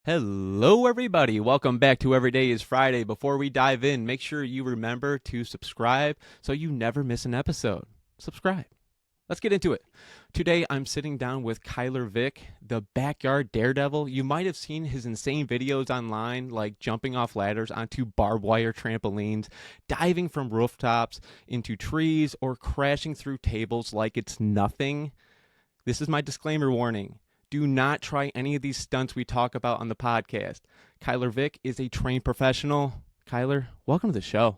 Hello, everybody. Welcome back to Every Day is Friday. Before we dive in, make sure you remember to subscribe so you never miss an episode. Subscribe. Let's get into it. Today, I'm sitting down with Khyler Vick, the backyard daredevil. You might have seen his insane videos online, like jumping off ladders onto barbed wire trampolines, diving from rooftops into trees, or crashing through tables like it's nothing. This is my disclaimer warning. Do not try any of these stunts we talk about on the podcast. Khyler Vick is a trained professional. Khyler, welcome to the show.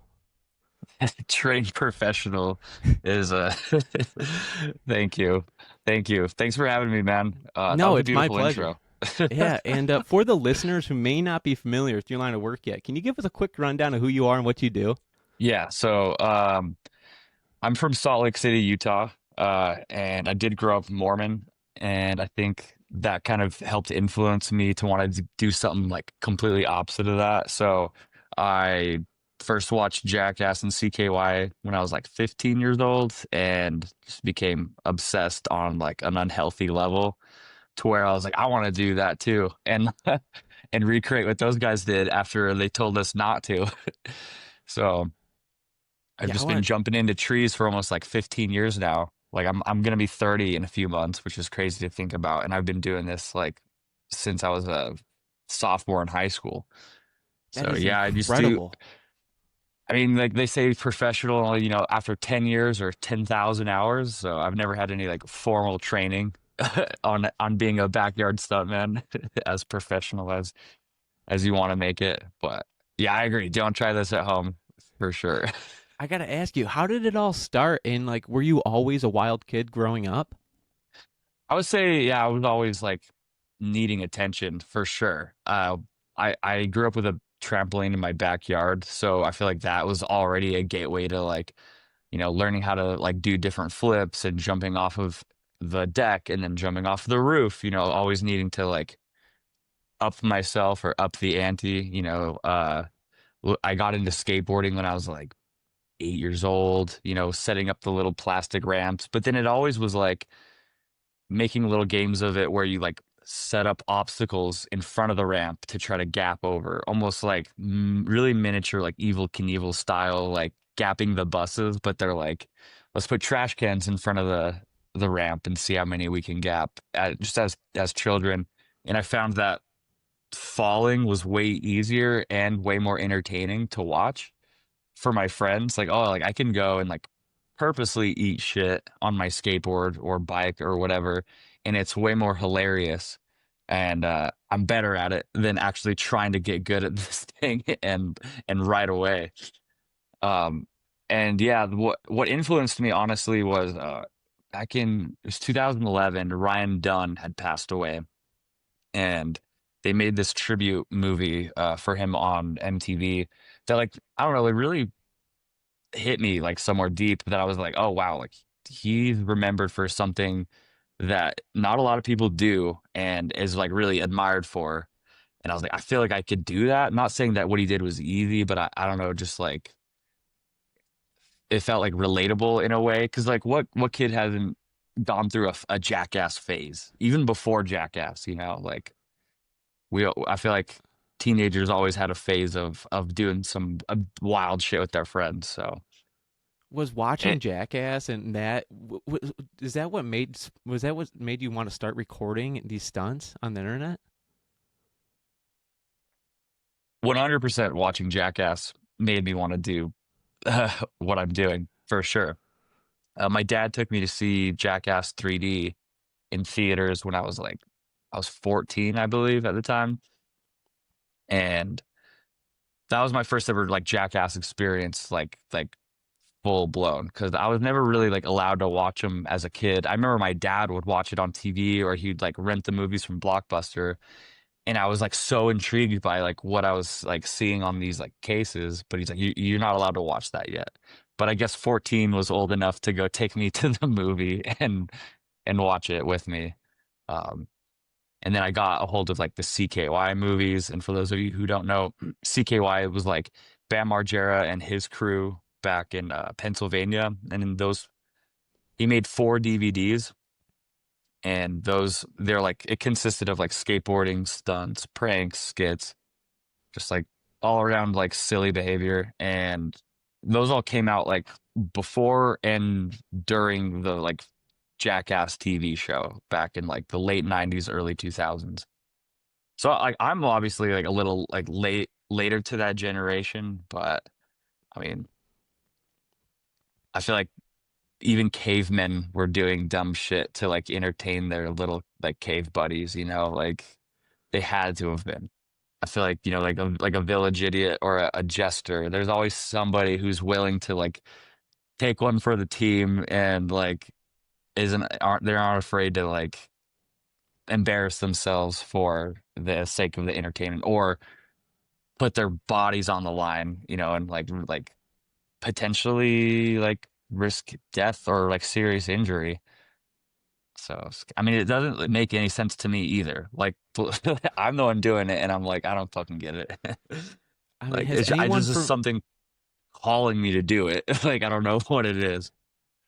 Trained professional is thank you. Thank you. Thanks for having me, man. That No, was a it's my beautiful pleasure. intro. Yeah, and for the listeners who may not be familiar with your line of work yet, can you give us a quick rundown of who you are and what you do? Yeah, I'm from Salt Lake City, Utah, and I did grow up Mormon, and I think that kind of helped influence me to want to do something like completely opposite of that. So I first watched Jackass and CKY when I was like 15 years old, and just became obsessed on like an unhealthy level to where I was like, I want to do that too, and and recreate what those guys did after they told us not to. So. I've Yeah, I just been want jumping into trees for almost like 15 years now. Like I'm gonna be 30 in a few months, which is crazy to think about. And I've been doing this like since I was a sophomore in high school. that So is yeah, I used to. incredible. I mean, like they say, professional, after 10 years or 10,000 hours. So I've never had any like formal training on being a backyard stuntman as professional as you want to make it. But yeah, I agree. Don't try this at home for sure. I got to ask you, how did it all start? And like, were you always a wild kid growing up? I would say, yeah, I was always like needing attention for sure. I grew up with a trampoline in my backyard, so I feel like that was already a gateway to like, learning how to like do different flips and jumping off of the deck and then jumping off the roof, always needing to like up myself or up the ante. I got into skateboarding when I was like 8 years old, setting up the little plastic ramps, but then it always was like making little games of it where you like set up obstacles in front of the ramp to try to gap over, almost like really miniature, like Evil Knievel style, like gapping the buses, but they're like, let's put trash cans in front of the ramp and see how many we can gap just as children. And I found that falling was way easier and way more entertaining to watch for my friends. Like, oh, like I can go and like purposely eat shit on my skateboard or bike or whatever, and it's way more hilarious. And I'm better at it than actually trying to get good at this thing and right away. Um, and yeah, what influenced me honestly was back in it was 2011, Ryan Dunn had passed away, and they made this tribute movie for him on MTV that like I don't know, it really hit me like somewhere deep that I was like, oh wow, like he's remembered for something that not a lot of people do and is like really admired for. And I was like, I feel like I could do that. Not saying that what he did was easy, but I don't know, just like it felt like relatable in a way. Cause like what kid hasn't gone through a jackass phase, even before jackass, like I feel like teenagers always had a phase of doing some wild shit with their friends. So Was watching Jackass and is that what made was that what made you want to start recording these stunts on the internet? 100% watching Jackass made me want to do what I'm doing for sure. My dad took me to see Jackass 3D in theaters when I was 14, I believe, at the time. And that was my first ever like Jackass experience, like full blown, because I was never really like allowed to watch them as a kid. I remember my dad would watch it on TV or he'd like rent the movies from Blockbuster, and I was like so intrigued by like what I was like seeing on these like cases, but he's like, you're not allowed to watch that yet. But I guess 14 was old enough to go take me to the movie and watch it with me. Um, and then I got a hold of like the CKY movies. And for those of you who don't know, CKY was like Bam Margera and his crew back in Pennsylvania. And in those, he made four DVDs, and they're like it consisted of like skateboarding, stunts, pranks, skits, just like all around like silly behavior. And those all came out like before and during the like Jackass TV show back in like the late 90s, early 2000s. So like I'm obviously like a little like later to that generation, but I mean, I feel like even cavemen were doing dumb shit to like entertain their little like cave buddies, you know, like they had to have been. I feel like, you know, like a village idiot or a jester, there's always somebody who's willing to like take one for the team and like aren't afraid to like embarrass themselves for the sake of the entertainment or put their bodies on the line, you know, and like potentially like risk death or like serious injury. So, I mean, it doesn't make any sense to me either. Like, I'm the one doing it, and I'm like, I don't fucking get it. I mean, Like, has I anyone just from something calling me to do it. Like, I don't know what it is.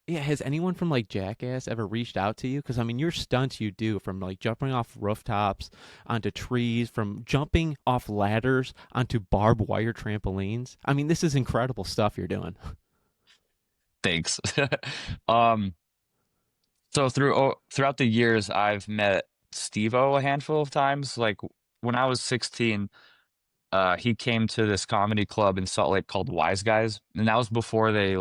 yeah, has anyone from like Jackass ever reached out to you? Because I mean, your stunts you do from like jumping off rooftops onto trees, from jumping off ladders onto barbed wire trampolines. I mean, this is incredible stuff you're doing. Thanks. Um, so throughout the years, I've met Steve-O a handful of times. Like when I was 16, he came to this comedy club in Salt Lake called Wise Guys, and that was before they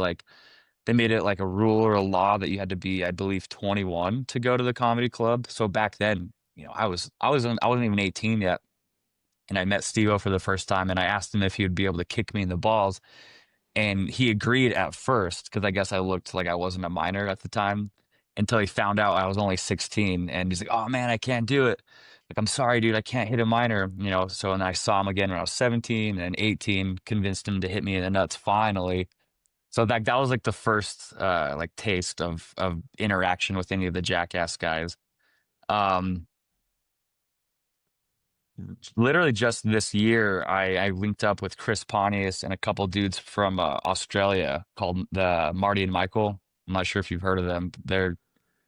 made it like a rule or a law that you had to be, I believe, 21 to go to the comedy club. So back then, you know, I wasn't even 18 yet, and I met Steve-O for the first time, and I asked him if he would be able to kick me in the balls, and he agreed at first because I guess I looked like I wasn't a minor at the time until he found out I was only 16, and he's like, "Oh man, I can't do it." Like, I'm sorry, dude, I can't hit a minor, you know. So, and I saw him again when I was 17 and 18, convinced him to hit me in the nuts finally. So that was like the first like taste of interaction with any of the Jackass guys. Um, Literally just this year, I linked up with Chris Pontius and a couple dudes from Australia called the Marty and Michael. I'm not sure if you've heard of them. They're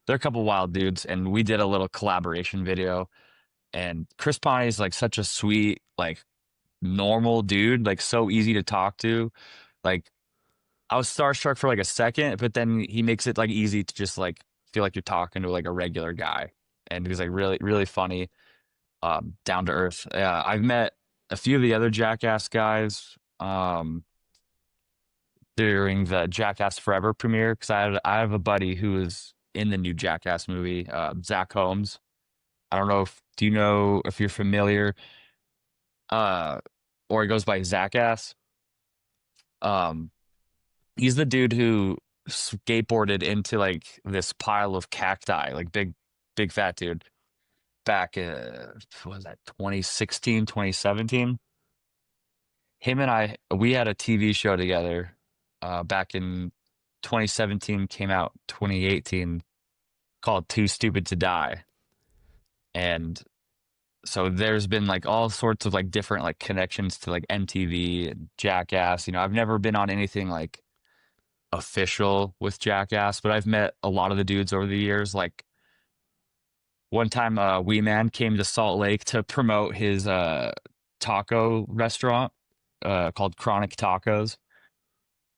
a couple wild dudes, and we did a little collaboration video. And Chris Pontius is like such a sweet, like normal dude, like so easy to talk to. Like I was starstruck for like a second, but then he makes it like easy to just like feel like you're talking to like a regular guy. And he's like really, really funny, down to earth. Yeah, I've met a few of the other Jackass guys during the Jackass Forever premiere because I have a buddy who is in the new Jackass movie, Zach Holmes. I don't know if do you know if you're familiar, uh, or he goes by Zackass. Um, he's the dude who skateboarded into like this pile of cacti, like big fat dude back what was that 2016, 2017. Him and we had a TV show together back in 2017, came out 2018, called Too Stupid to Die. And so there's been like all sorts of like different like connections to like MTV and Jackass. You know, I've never been on anything like official with Jackass, but I've met a lot of the dudes over the years. Like one time, Wee Man came to Salt Lake to promote his taco restaurant called Chronic Tacos.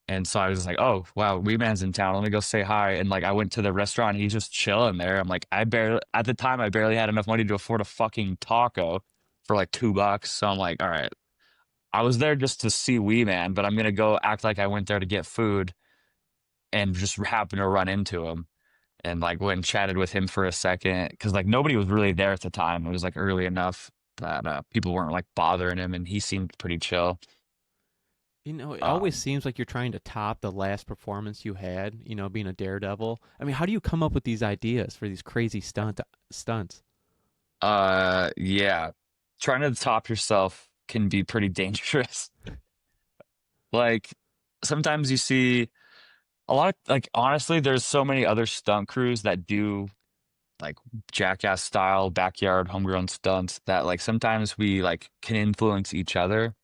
And so I was like, oh, wow, Wee Man's in town. Let me go say hi. And like I went to the restaurant, he's just chilling there. I'm like, at the time, I barely had enough money to afford a fucking taco for like $2. So I'm like, all right, I was there just to see Wee Man, but I'm gonna go act like I went there to get food and just happened to run into him. And like went and chatted with him for a second because like nobody was really there at the time. It was like early enough that people weren't like bothering him, and he seemed pretty chill. You know, it always Um, seems like you're trying to top the last performance you had, you know, being a daredevil. I mean, how do you come up with these ideas for these crazy stunts? yeah, trying to top yourself can be pretty dangerous. Like sometimes you see a lot of like honestly, there's so many other stunt crews that do like Jackass style backyard homegrown stunts that like sometimes we like can influence each other.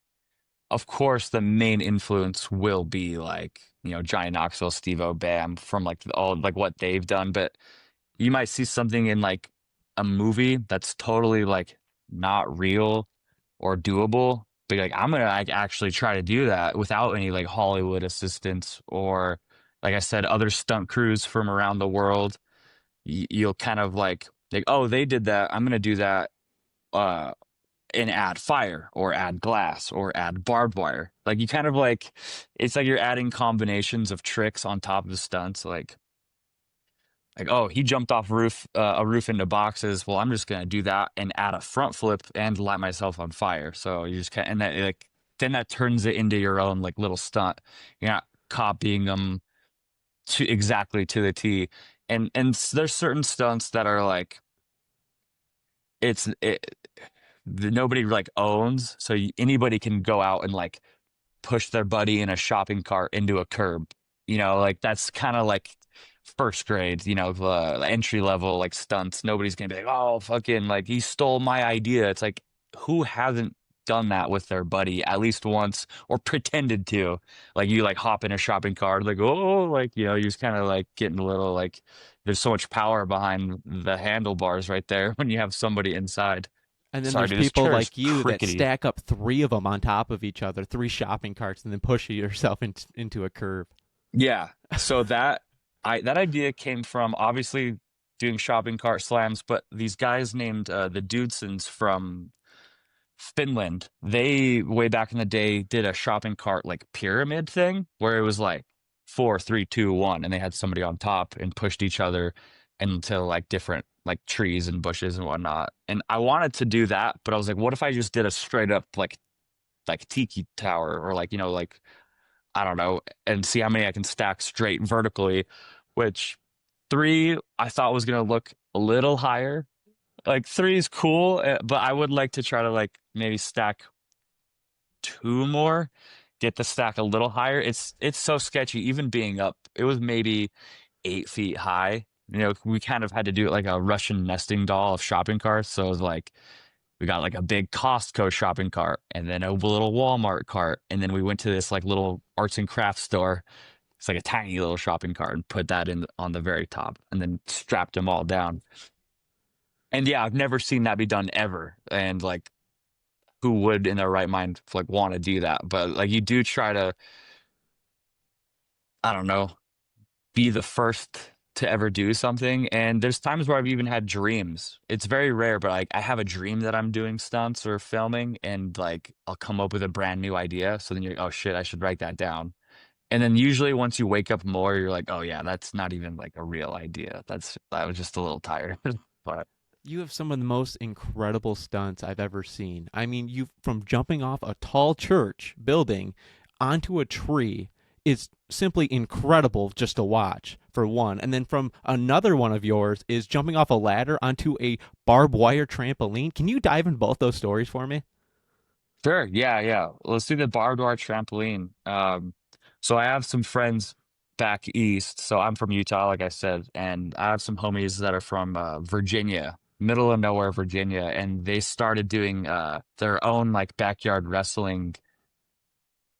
Of course, the main influence will be like, you know, Johnny Knoxville, Steve-O, Bam from like all like what they've done. But you might see something in like a movie that's totally like not real or doable. But you're like, I'm gonna like actually try to do that without any like Hollywood assistance or like I said, other stunt crews from around the world. You'll kind of like, oh, they did that. I'm gonna do that. Uh, and add fire or add glass or add barbed wire. Like you kind of like it's like you're adding combinations of tricks on top of the stunts. Like oh, he jumped off a roof into boxes. Well, I'm just gonna do that and add a front flip and light myself on fire. So you just and that like then that turns it into your own like little stunt. You're not copying them to exactly to the T. There's certain stunts that are like it's it, nobody like owns, so anybody can go out and like push their buddy in a shopping cart into a curb. Like that's kind of like first grade, the entry level like stunts. Nobody's gonna be like, oh, fucking like he stole my idea. It's like who hasn't done that with their buddy at least once or pretended to? Like you like hop in a shopping cart, like oh, like you're just kind of like getting a little like there's so much power behind the handlebars right there when you have somebody inside. And then Sorry, there's dude, this people chair is like you that crickety. stack up three of them on top of each other, three shopping carts, and then push yourself into a curve. Yeah. So that idea came from obviously doing shopping cart slams, but these guys named the Dudesons from Finland, they way back in the day did a shopping cart like pyramid thing where it was like four, three, two, one, and they had somebody on top and pushed each other into like different like trees and bushes and whatnot. And I wanted to do that, but I was like, what if I just did a straight up like tiki tower or like like I don't know, and see how many I can stack straight vertically, which three I thought was going to look a little higher. Like three is cool, but I would like to try to like maybe stack two more, get the stack a little higher. It's so sketchy. Even being up, it was maybe 8 feet high. We kind of had to do it like a Russian nesting doll of shopping carts. So it was like we got like a big Costco shopping cart and then a little Walmart cart. And then we went to this like little arts and crafts store. It's like a tiny little shopping cart and put that in on the very top and then strapped them all down. And yeah, I've never seen that be done ever. And like who would in their right mind like want to do that? But like you do try to, I don't know, be the first to ever do something. And there's times where I've even had dreams. It's very rare, but like I have a dream that I'm doing stunts or filming and like I'll come up with a brand new idea. So then you're, oh shit, I should write that down. And then usually once you wake up more, you're like, oh yeah, that's not even like a real idea. I was just a little tired. But You have some of the most incredible stunts I've ever seen. I mean, you from jumping off a tall church building onto a tree is simply incredible just to watch, for one. And then from another one of yours is jumping off a ladder onto a barbed wire trampoline. Can you dive in both those stories for me? sure, yeah, yeah. Let's do the barbed wire trampoline. So I have some friends back east. So I'm from Utah, like I said, and I have some homies that are from Virginia, middle of nowhere, Virginia, and they started doing their own like backyard wrestling.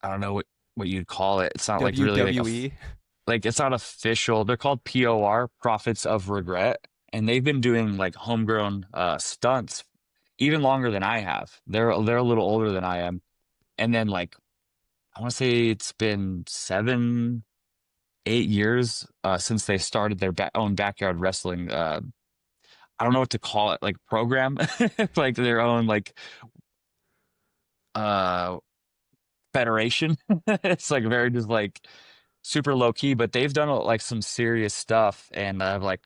I don't know what you'd call it. It's not like really like WWE. like it's not official. They're called POR, Profits of Regret, and they've been doing like homegrown stunts even longer than I have. They're a little older than I am, and then like I want to say it's been 7, 8 years since they started their own backyard wrestling. I don't know what to call it, like program, like their own like uh federation. It's like very just like super low key, but they've done like some serious stuff and I've like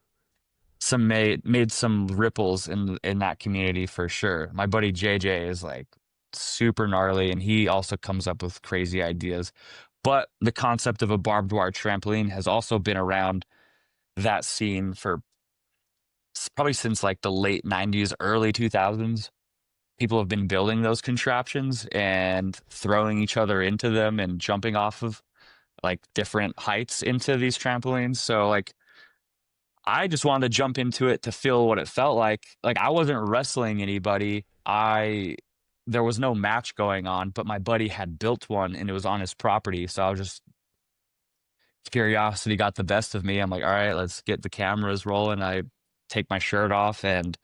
some made some ripples in that community for sure. My buddy JJ is like super gnarly and he also comes up with crazy ideas. But the concept of a barbed wire trampoline has also been around that scene for probably since like the late 90s, early 2000s. People have been building those contraptions and throwing each other into them and jumping off of like different heights into these trampolines. So like I just wanted to jump into it to feel what it felt like. Like I wasn't wrestling anybody. There was no match going on, but my buddy had built one and it was on his property. So I was just curiosity got the best of me. I'm like, all right, let's get the cameras rolling. I take my shirt off and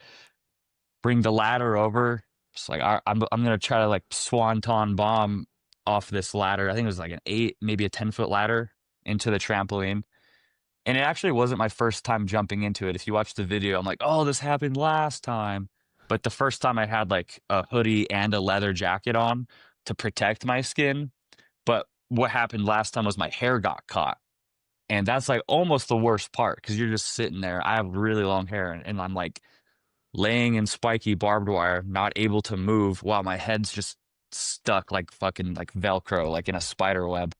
bring the ladder over. It's like I'm gonna try to like swanton bomb off this ladder. I think it was like an 8, maybe a 10-foot ladder into the trampoline. And it actually wasn't my first time jumping into it. If you watch the video, I'm like, oh, this happened last time. But the first time I had like a hoodie and a leather jacket on to protect my skin. But what happened last time was my hair got caught. And that's like almost the worst part because you're just sitting there. I have really long hair and I'm like laying in spiky barbed wire, not able to move while my head's just stuck like fucking like Velcro, like in a spider web.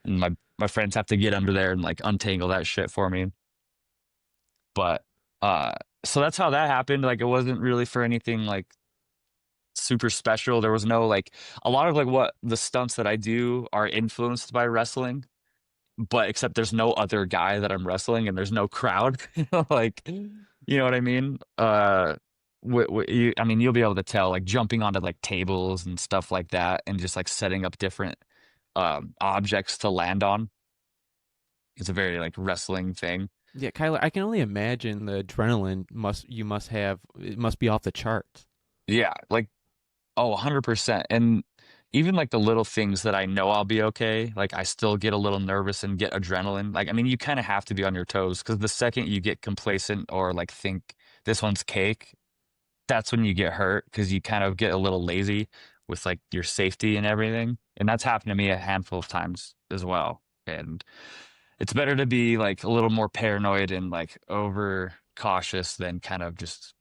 And my friends have to get under there and like untangle that shit for me. But uh so that's how that happened. Like it wasn't really for anything like super special. There was no like a lot of like what the stunts that I do are influenced by wrestling, but except there's no other guy that I'm wrestling and there's no crowd. Like, you know what I mean? I mean, you'll be able to tell like jumping onto like tables and stuff like that, and just like setting up different objects to land on. It's a very like wrestling thing. Yeah, Kyler, I can only imagine the adrenaline must have. It must be off the charts. Yeah, like oh, 100%. And even like the little things that I know I'll be okay, like I still get a little nervous and get adrenaline. Like, I mean, you kind of have to be on your toes because the second you get complacent or like think this one's cake, that's when you get hurt because you kind of get a little lazy with like your safety and everything. And that's happened to me a handful of times as well. And it's better to be like a little more paranoid and like over cautious than kind of just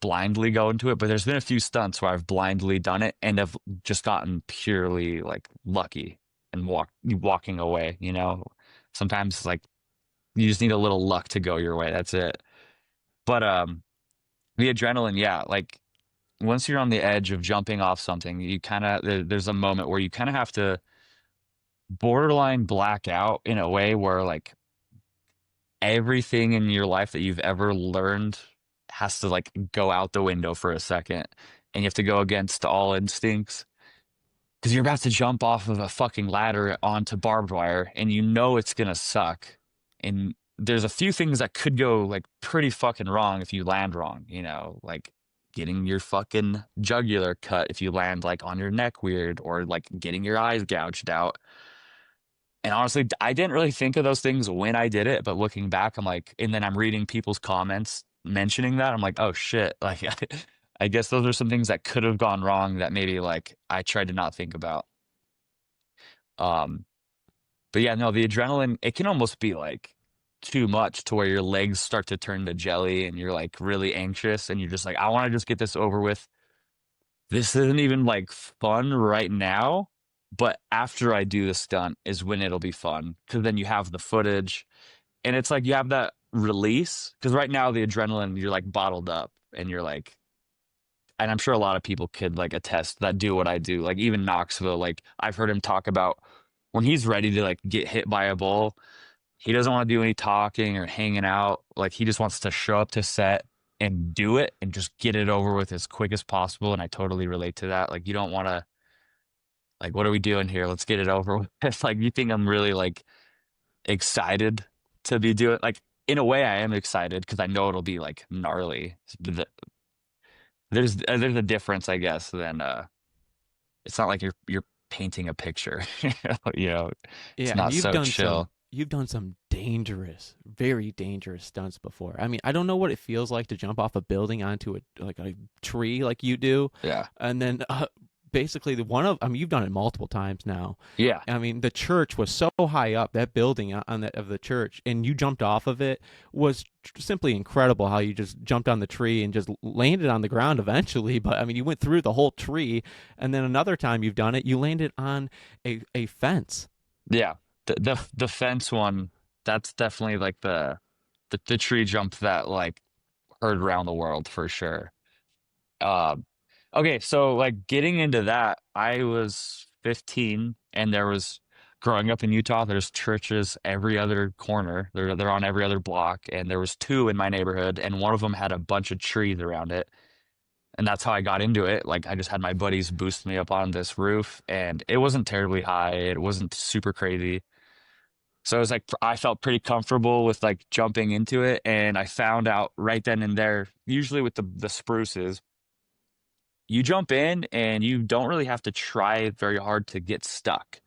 blindly go into it. But there's been a few stunts where I've blindly done it and have just gotten purely like lucky and walking away, you know. Sometimes like you just need a little luck to go your way. That's it. But the adrenaline, yeah, like once you're on the edge of jumping off something, you kind of there's a moment where you kind of have to borderline black out in a way where like everything in your life that you've ever learned has to like go out the window for a second, and you have to go against all instincts because you're about to jump off of a fucking ladder onto barbed wire and you know it's gonna suck. And there's a few things that could go like pretty fucking wrong if you land wrong, you know, like getting your fucking jugular cut if you land like on your neck weird, or like getting your eyes gouged out. And honestly, I didn't really think of those things when I did it, but looking back, I'm like, and then I'm reading people's comments mentioning that. I'm like, oh shit. Like, I guess those are some things that could have gone wrong that maybe like I tried to not think about. Um, but yeah, no, the adrenaline, it can almost be like too much to where your legs start to turn to jelly and you're like really anxious and you're just like, I want to just get this over with. This isn't even like fun right now, but after I do the stunt is when it'll be fun because then you have the footage and it's like you have that release because right now the adrenaline you're like bottled up and you're like, and I'm sure a lot of people could like attest that do what I do, like even Knoxville, like I've heard him talk about when he's ready to like get hit by a bull, he doesn't want to do any talking or hanging out. Like he just wants to show up to set and do it and just get it over with as quick as possible. And I totally relate to that. Like you don't want to like, what are we doing here? Let's get it over with. It's like you think I'm really like excited to be doing like in a way I am excited because I know it'll be like gnarly. There's a difference, I guess, than it's not like you're painting a picture. You know, it's Yeah, and not so chill. you've done some dangerous, very dangerous stunts before. I mean, I don't know what it feels like to jump off a building onto a tree like you do, Yeah. and then basically I mean, you've done it multiple times now. Yeah. I mean, the church was so high up, that building on the of the church, and you jumped off of it was simply incredible how you just jumped on the tree and just landed on the ground eventually. But I mean, you went through the whole tree, and then another time you've done it, you landed on a fence. Yeah. The fence one, that's definitely like the tree jump that like heard around the world for sure. Um, okay, so like getting into that, I was 15 and there was growing up in Utah, there's churches every other corner. They're on every other block, and there was two in my neighborhood, and one of them had a bunch of trees around it. And that's how I got into it. Like I just had my buddies boost me up on this roof, and it wasn't terribly high. It wasn't super crazy. So it was like I felt pretty comfortable with like jumping into it, and I found out right then and there, usually with the spruces, you jump in and you don't really have to try very hard to get stuck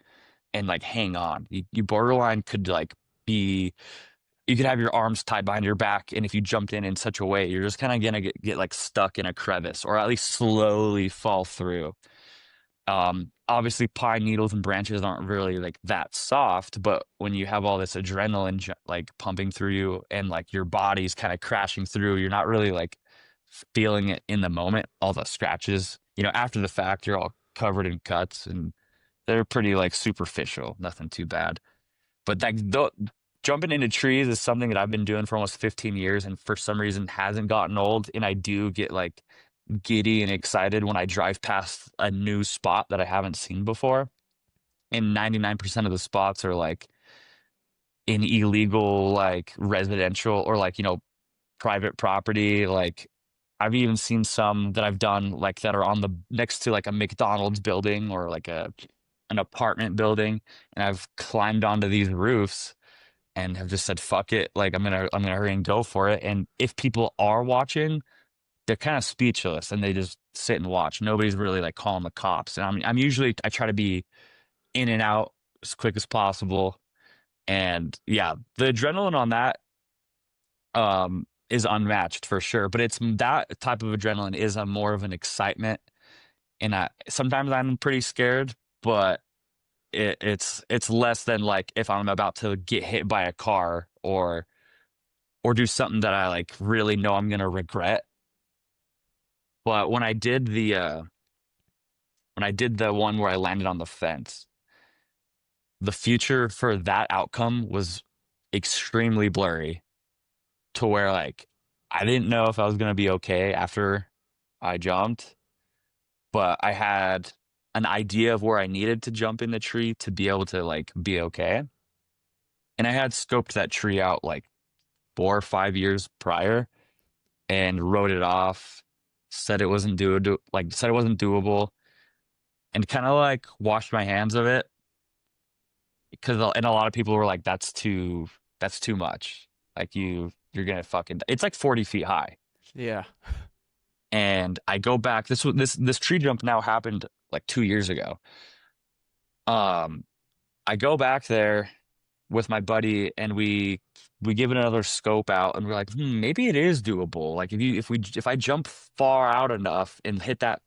and like hang on. You borderline could like be you could have your arms tied behind your back, and if you jumped in such a way, you're just kind of gonna get like stuck in a crevice or at least slowly fall through. Obviously pine needles and branches aren't really like that soft, but when you have all this adrenaline like pumping through you and like your body's kind of crashing through, you're not really like feeling it in the moment. All the scratches, after the fact, you're all covered in cuts and they're pretty like superficial, nothing too bad. But like jumping into trees is something that I've been doing for almost 15 years and for some reason hasn't gotten old. And I do get like giddy and excited when I drive past a new spot that I haven't seen before. And 99% of the spots are like in illegal, like residential or like, private property. Like I've even seen some that I've done like that are on the next to like a McDonald's building or like an apartment building. And I've climbed onto these roofs and have just said, fuck it. Like I'm gonna hurry and go for it. And if people are watching, they're kind of speechless and they just sit and watch. Nobody's really like calling the cops. And I'm usually I try to be in and out as quick as possible. And yeah, the adrenaline on that is unmatched for sure. But it's that type of adrenaline is a more of an excitement. And sometimes I'm pretty scared, but it's less than like if I'm about to get hit by a car or do something that I like really know I'm gonna regret. But when I did the one where I landed on the fence, the future for that outcome was extremely blurry to where like I didn't know if I was gonna be okay after I jumped, but I had an idea of where I needed to jump in the tree to be able to like be okay. And I had scoped that tree out like 4 or 5 years prior and wrote it off, said it wasn't doable, and kind of like washed my hands of it because and a lot of people were like, that's too much. Like you're gonna fucking it's like 40 feet high. Yeah. And I go back. This tree jump now happened like 2 years ago. Um, I go back there with my buddy and we give it another scope out and we're like, maybe it is doable. Like if I jump far out enough and hit that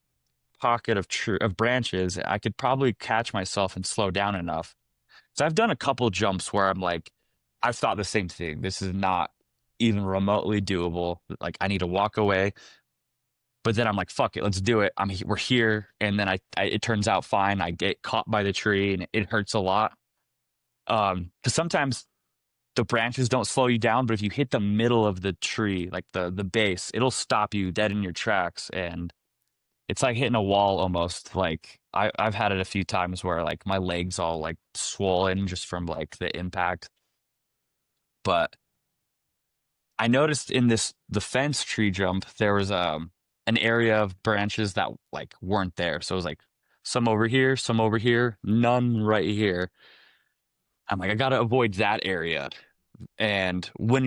pocket of branches, I could probably catch myself and slow down enough. So I've done a couple jumps where I'm like, I've thought the same thing. This is not even remotely doable. Like I need to walk away. But then I'm like, fuck it, let's do it. We're here, and then it turns out fine. I get caught by the tree, and it hurts a lot. Because sometimes the branches don't slow you down, but if you hit the middle of the tree, like the base, it'll stop you dead in your tracks, and it's like hitting a wall almost. Like I've had it a few times where like my legs all like swollen just from like the impact. But I noticed in the fence tree jump, there was an area of branches that like weren't there. So it was like some over here, none right here. I'm like, I gotta avoid that area. And when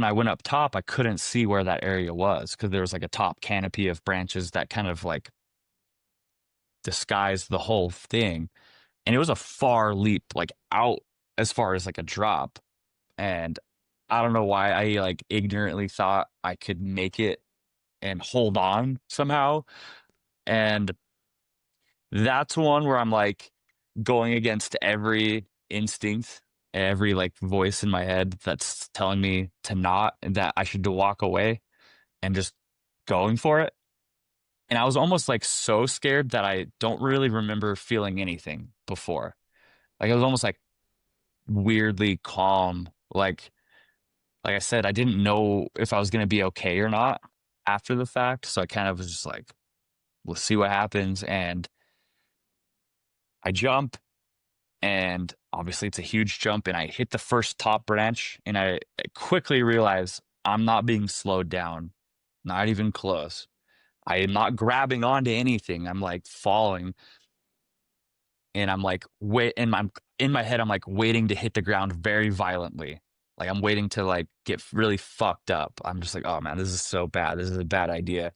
I went up top, I couldn't see where that area was because there was like a top canopy of branches that kind of like disguised the whole thing. And it was a far leap, like out as far as like a drop. And I don't know why I like ignorantly thought I could make it and hold on somehow. And that's one where I'm like going against every instinct, every like voice in my head that's telling me to not, and that I should walk away and just going for it. And I was almost like so scared that I don't really remember feeling anything before. Like I was almost like weirdly calm. Like I said, I didn't know if I was going to be okay or not after the fact. So I kind of was just like, let's see what happens. And I jump, and obviously it's a huge jump. And I hit the first top branch, and I quickly realize I'm not being slowed down, not even close. I am not grabbing onto anything. I'm like falling, and I'm like, wait, and in my head, I'm like waiting to hit the ground very violently. Like I'm waiting to like get really fucked up. I'm just like, oh man, this is so bad. This is a bad idea.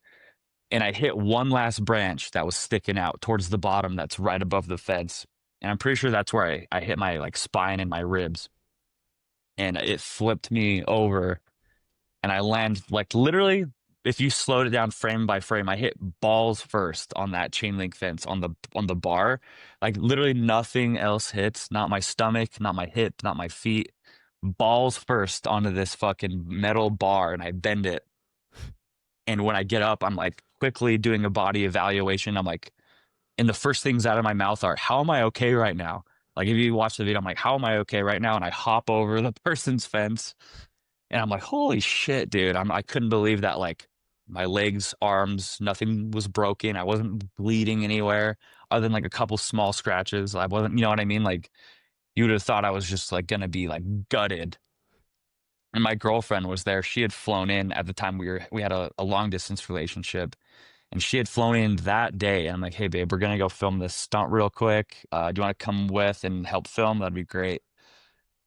And I hit one last branch that was sticking out towards the bottom that's right above the fence. And I'm pretty sure that's where I hit my like spine and my ribs. And it flipped me over and I land like literally if you slowed it down frame by frame, I hit balls first on that chain link fence on the bar. Like literally nothing else hits, not my stomach, not my hip, not my feet. Balls first onto this fucking metal bar and I bend it. And when I get up, I'm like quickly doing a body evaluation. I'm like, and the first things out of my mouth are, how am I okay right now? Like if you watch the video, I'm like, how am I okay right now? And I hop over the person's fence and I'm like, holy shit, dude. I couldn't believe that like my legs, arms, nothing was broken. I wasn't bleeding anywhere other than like a couple small scratches. I wasn't, you know what I mean? Like you would have thought I was just like gonna be like gutted. And my girlfriend was there. She had flown in at the time we had a long distance relationship. And she had flown in that day. And I'm like, hey babe, we're gonna go film this stunt real quick. Do you want to come with and help film? That'd be great.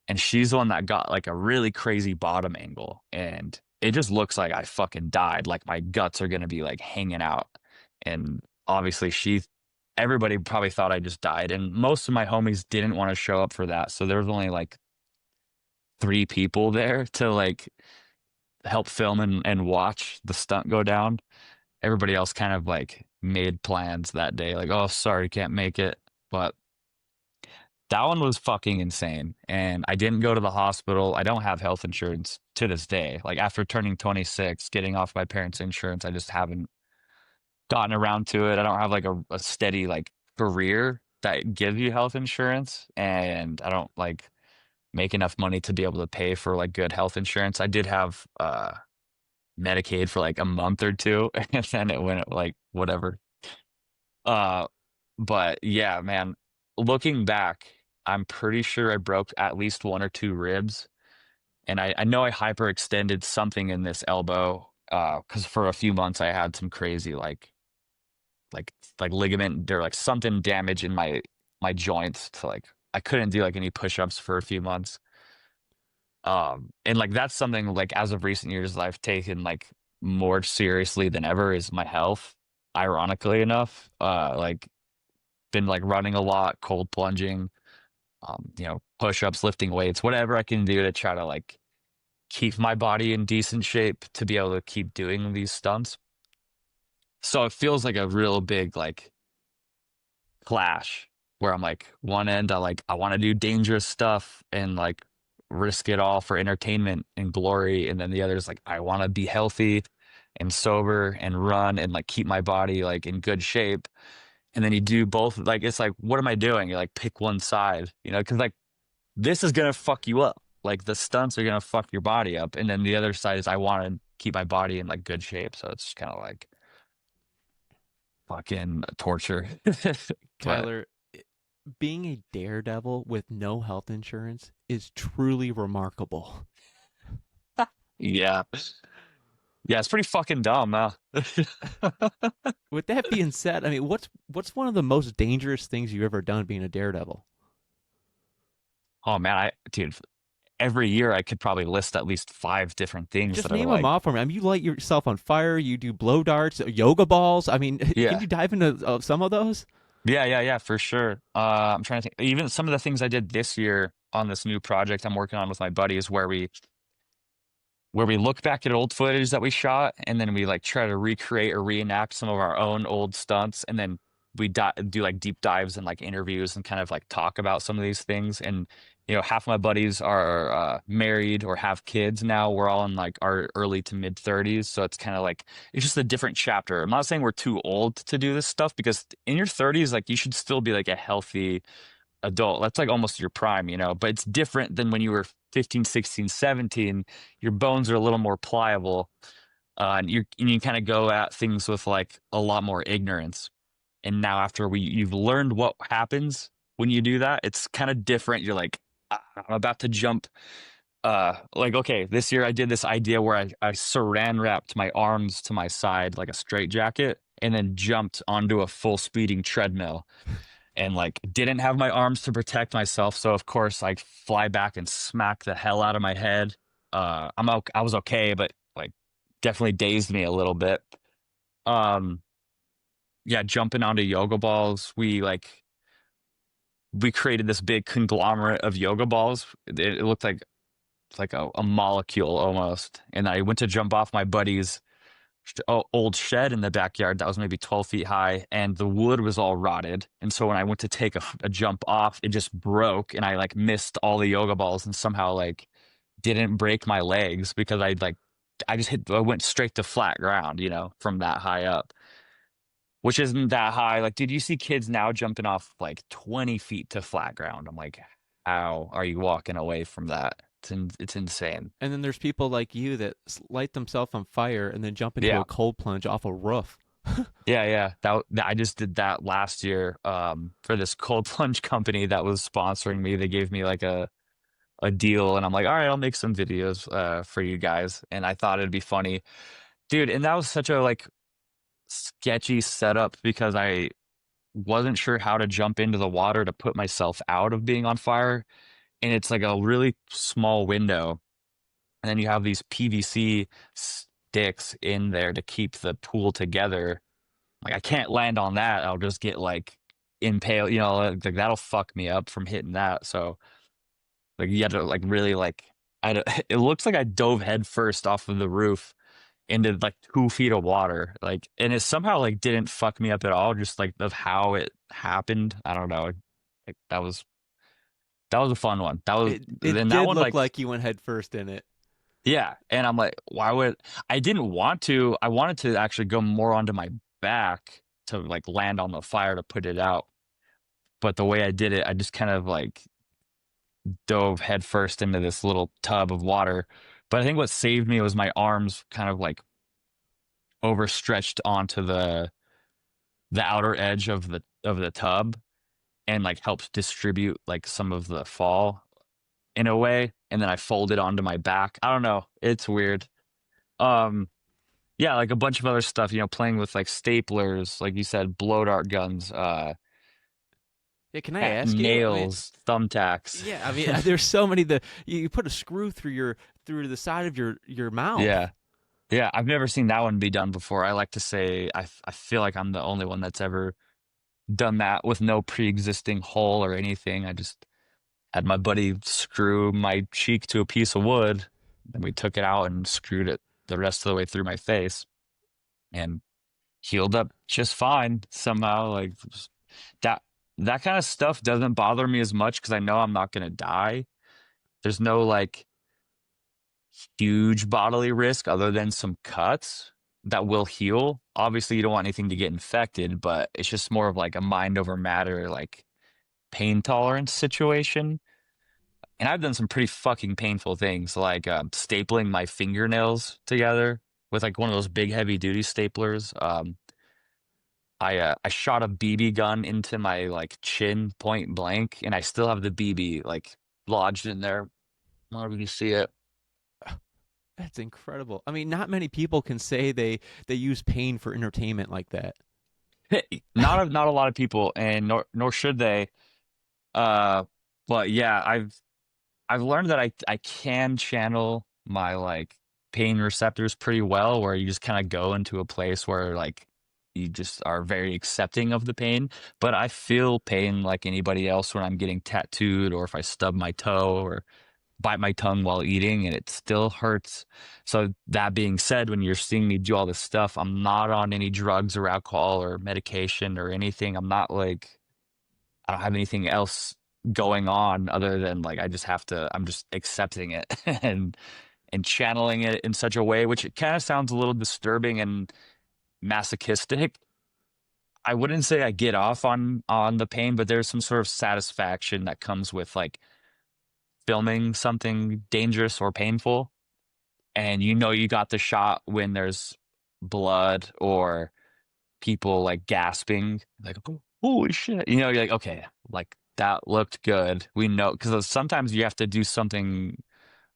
And she's the one that got like a really crazy bottom angle. And it just looks like I fucking died. Like my guts are gonna be like hanging out. And obviously everybody probably thought I just died. And most of my homies didn't want to show up for that. So there was only like 3 people there to like help film and watch the stunt go down. Everybody else kind of like made plans that day, like, oh, sorry, can't make it. But that one was fucking insane. And I didn't go to the hospital. I don't have health insurance to this day. Like after turning 26, getting off my parents' insurance, I just haven't gotten around to it. I don't have like a steady like career that gives you health insurance. And I don't like make enough money to be able to pay for like good health insurance. I did have Medicaid for like a month or two, and then it went like whatever. Uh, but yeah, man, looking back, I'm pretty sure I broke at least 1 or 2 ribs, and I know I hyperextended something in this elbow. Because for a few months I had some crazy like like ligament or like something damage in my joints to like I couldn't do like any push-ups for a few months. And like that's something like as of recent years I've taken like more seriously than ever is my health. Ironically enough, like been like running a lot, cold plunging, push-ups, lifting weights, whatever I can do to try to like keep my body in decent shape to be able to keep doing these stunts. So it feels like a real big like clash where I'm like one end I want to do dangerous stuff and like risk it all for entertainment and glory, and then the other is like I want to be healthy and sober and run and like keep my body like in good shape. And then you do both, like it's like what am I doing? You like pick one side, because like this is gonna fuck you up. Like the stunts are gonna fuck your body up, and then the other side is I want to keep my body in like good shape. So it's kind of like fucking torture. But Khyler, being a daredevil with no health insurance is truly remarkable. yeah. Yeah, it's pretty fucking dumb, huh? With that being said, I mean, what's one of the most dangerous things you've ever done being a daredevil? Oh man, dude, every year I could probably list at least 5 different things Just that are name them like, off for me. I mean, you light yourself on fire. You do blow darts, yoga balls. I mean, can yeah, you dive into some of those? yeah, for sure. I'm trying to think. Even some of the things I did this year on this new project I'm working on with my buddies, where we look back at old footage that we shot, and then we like try to recreate or reenact some of our own old stunts, and then we do like deep dives and like interviews and kind of like talk about some of these things. And half of my buddies are married or have kids now. We're all in like our early to mid 30s, so it's kind of like it's just a different chapter. I'm not saying we're too old to do this stuff, because in your 30s, like you should still be like a healthy adult. That's like almost your prime, but it's different than when you were 15, 16, 17. Your bones are a little more pliable, and you kind of go at things with like a lot more ignorance. And now after you've learned what happens when you do that, it's kind of different. You're like, I'm about to jump. Like, okay, this year I did this idea where I saran wrapped my arms to my side like a straight jacket and then jumped onto a full speeding treadmill. and like didn't have my arms to protect myself. So of course I fly back and smack the hell out of my head. I was okay, but like definitely dazed me a little bit. Um, yeah, jumping onto yoga balls. We created this big conglomerate of yoga balls. It looked like a molecule almost. And I went to jump off my buddy's old shed in the backyard that was maybe 12 feet high, and the wood was all rotted. And so when I went to take a jump off, it just broke, and I like missed all the yoga balls and somehow like didn't break my legs because I went straight to flat ground, from that high up, which isn't that high. Like, dude, you see kids now jumping off like 20 feet to flat ground. I'm like, how are you walking away from that? It's insane. And then there's people like you that light themselves on fire and then jump into Yeah. a cold plunge off a roof. Yeah, yeah. I just did that last year for this cold plunge company that was sponsoring me. They gave me like a deal, and I'm like, all right, I'll make some videos for you guys. And I thought it'd be funny. Dude, and that was such a like sketchy setup because I wasn't sure how to jump into the water to put myself out of being on fire. And it's like a really small window. And then you have these PVC sticks in there to keep the pool together. Like I can't land on that. I'll just get like impaled, like that'll fuck me up from hitting that. So like you had to like really like it looks like I dove head first off of the roof into like 2 feet of water. Like and it somehow like didn't fuck me up at all, just like of how it happened. I don't know. Like that was a fun one. That was It and that did one look like like you went head first in it. yeah. And I'm like, why would I didn't want to. I wanted to actually go more onto my back to like land on the fire to put it out. But the way I did it, I just kind of like dove headfirst into this little tub of water. But I think what saved me was my arms kind of like overstretched onto the outer edge of the tub and like helped distribute like some of the fall in a way. And then I folded onto my back. I don't know. It's weird. Um, yeah, like a bunch of other stuff, playing with like staplers, like you said, blow dart guns, Yeah, can I ask you? I mean, nails, thumbtacks. yeah, I mean, there's so many. You put a screw through the side of your mouth. Yeah. Yeah, I've never seen that one be done before. I like to say I feel like I'm the only one that's ever done that with no pre-existing hole or anything. I just had my buddy screw my cheek to a piece of wood, and we took it out and screwed it the rest of the way through my face and healed up just fine somehow. Like that that kind of stuff doesn't bother me as much because I know I'm not gonna die. There's no like huge bodily risk other than some cuts that will heal. Obviously, you don't want anything to get infected, but it's just more of like a mind over matter, like pain tolerance situation. And I've done some pretty fucking painful things, like stapling my fingernails together with like one of those big heavy duty staplers. I shot a BB gun into my like chin point blank, and I still have the BB like lodged in there. I don't know if you can see it. That's incredible. I mean, not many people can say they use pain for entertainment like that. Not a lot of people, and nor should they. Uh, but yeah, I've learned that I can channel my like pain receptors pretty well, where you just kind of go into a place where like you just are very accepting of the pain. But I feel pain like anybody else when I'm getting tattooed or if I stub my toe or bite my tongue while eating and it still hurts. So that being said, when you're seeing me do all this stuff, I'm not on any drugs or alcohol or medication or anything. I'm not like I don't have anything else going on other than like I'm just accepting it and channeling it in such a way which it kind of sounds a little disturbing and masochistic. I wouldn't say I get off on the pain, but there's some sort of satisfaction that comes with like filming something dangerous or painful, and you got the shot when there's blood or people like gasping, like "Oh, holy shit," you're like, okay, like that looked good. We know because sometimes you have to do something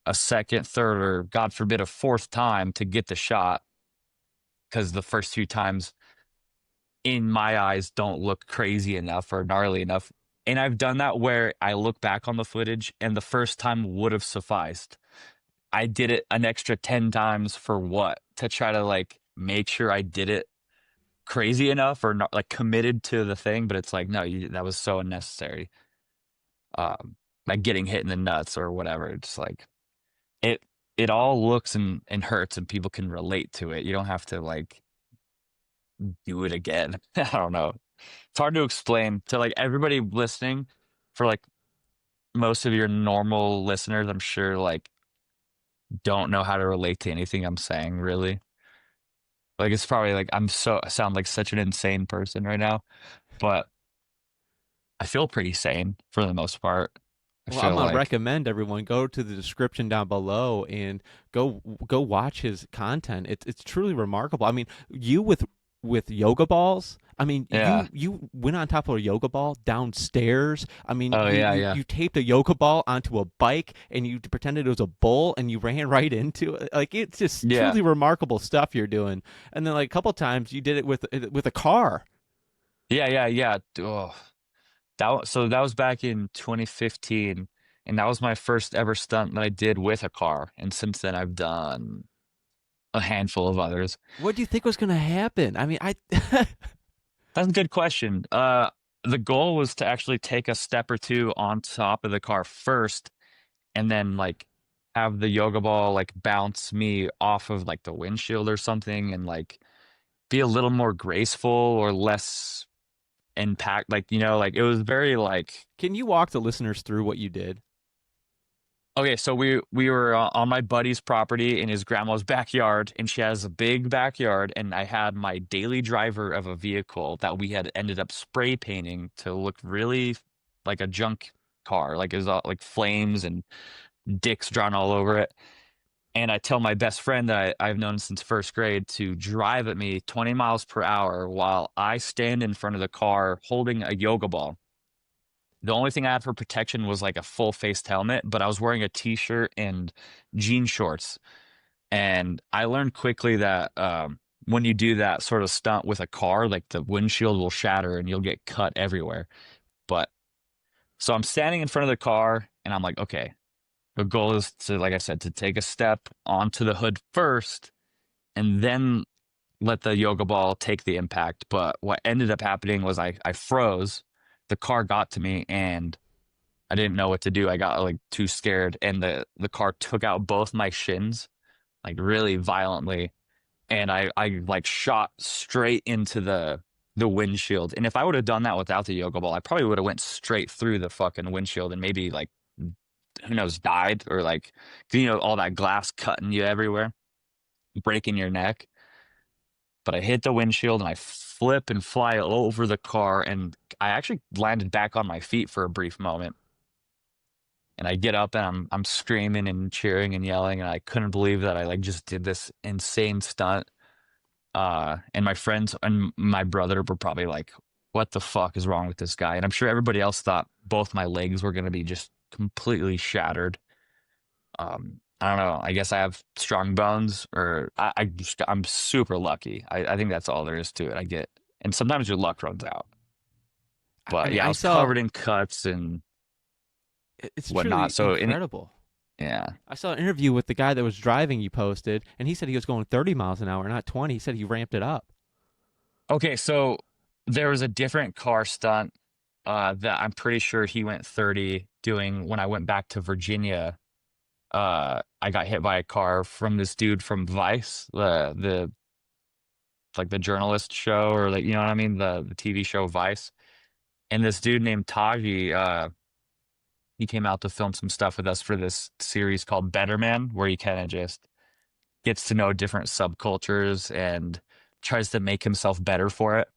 a second, third, or God forbid, a fourth time to get the shot because the first two times in my eyes, don't look crazy enough or gnarly enough. And I've done that where I look back on the footage and the first time would have sufficed. I did it an extra 10 times for what? To try to like make sure I did it crazy enough or not like committed to the thing, but it's like, no, that was so unnecessary. Like getting hit in the nuts or whatever. It's like it it all looks and hurts and people can relate to it. You don't have to like do it again. I don't know. It's hard to explain to like everybody listening. For like most of your normal listeners, I'm sure like don't know how to relate to anything I'm saying, really. Like it's probably like I sound like such an insane person right now, but I feel pretty sane for the most part. I Well, I'm feel gonna like recommend everyone go to the description down below and go watch his content. It's truly remarkable. I mean, you with yoga balls. I mean, yeah. you went on top of a yoga ball downstairs. I mean, Oh yeah, yeah. you taped a yoga ball onto a bike and you pretended it was a bull and you ran right into it. Like it's just Yeah. truly remarkable stuff you're doing. And then like a couple times you did it with a car. Yeah, yeah, yeah. Oh, so that was back in 2015, and that was my first ever stunt that I did with a car. And since then, I've done a handful of others. What do you think was gonna happen? I mean, I That's a good question. The goal was to actually take a step or two on top of the car first, and then like have the yoga ball like bounce me off of like the windshield or something, and like be a little more graceful or less impact. Like like it was very like. can you walk the listeners through what you did? Okay, so we were on my buddy's property in his grandma's backyard, and she has a big backyard, and I had my daily driver of a vehicle that we had ended up spray painting to look really like a junk car, like it was all, like flames and dicks drawn all over it. And I tell my best friend that I've known since first grade to drive at me 20 miles per hour while I stand in front of the car holding a yoga ball. The only thing I had for protection was like a full faced helmet, but I was wearing a t-shirt and jean shorts. And I learned quickly that when you do that sort of stunt with a car, like the windshield will shatter and you'll get cut everywhere. But so I'm standing in front of the car and I'm like, okay, the goal is to, like I said, to take a step onto the hood first and then let the yoga ball take the impact. But what ended up happening was I froze. The car got to me and I didn't know what to do. I got like too scared and the car took out both my shins like really violently and I like shot straight into the windshield. And if I would have done that without the yoga ball, I probably would have went straight through the fucking windshield and maybe like who knows died or like all that glass cutting you everywhere, breaking your neck. But I hit the windshield and I flip and fly over the car and I actually landed back on my feet for a brief moment. And I get up and I'm screaming and cheering and yelling and I couldn't believe that I like just did this insane stunt. And my friends and my brother were probably like, "What the fuck is wrong with this guy?" And I'm sure everybody else thought both my legs were gonna be just completely shattered. I don't know. I guess I have strong bones, or I'm super lucky. I think that's all there is to it. And sometimes your luck runs out. I But mean, yeah, I I was saw covered in cuts and it's whatnot. truly So incredible. yeah. I saw an interview with the guy that was driving you posted, and he said he was going 30 miles an hour, not 20. He said he ramped it up. Okay, so there was a different car stunt that I'm pretty sure he went 30 doing when I went back to Virginia. I got hit by a car from this dude from Vice, the like the journalist show or like what I mean, the TV show Vice. And this dude named Taji, he came out to film some stuff with us for this series called Better Man, where he kind of just gets to know different subcultures and tries to make himself better for it.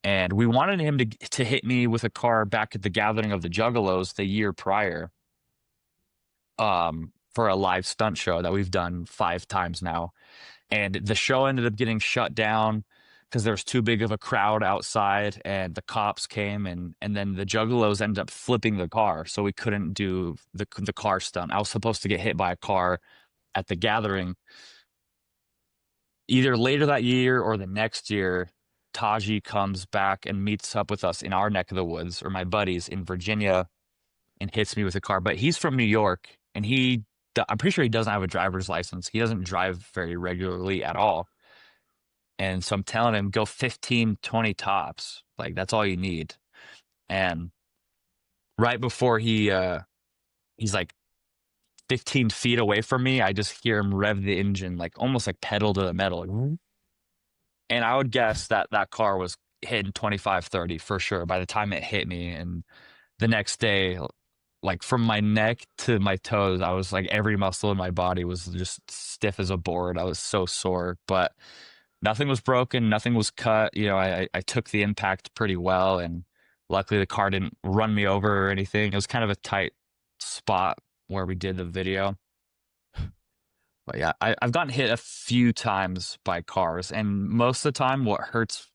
And we wanted him to hit me with a car back at the gathering of the Juggalos the year prior, for a live stunt show that we've done 5 times now. And the show ended up getting shut down because there was too big of a crowd outside and the cops came and then the Juggalos ended up flipping the car, so we couldn't do the car stunt. I was supposed to get hit by a car at the gathering either later that year or the next year. Taji comes back and meets up with us in our neck of the woods, or my buddies in Virginia, and hits me with a car. But he's from New York, and I'm pretty sure he doesn't have a driver's license. He doesn't drive very regularly at all. And so I'm telling him, go 15, 20 tops. Like, that's all you need. And right before he's like 15 feet away from me, I just hear him rev the engine, like almost like pedal to the metal. Like, and I would guess that that car was hitting 25, 30 for sure by the time it hit me. And the next day, like from my neck to my toes, I was like, every muscle in my body was just stiff as a board. I was so sore, but nothing was broken, nothing was cut. You know, I took the impact pretty well, and luckily the car didn't run me over or anything. It was kind of a tight spot where we did the video. But yeah, I've gotten hit a few times by cars, and most of the time, what hurts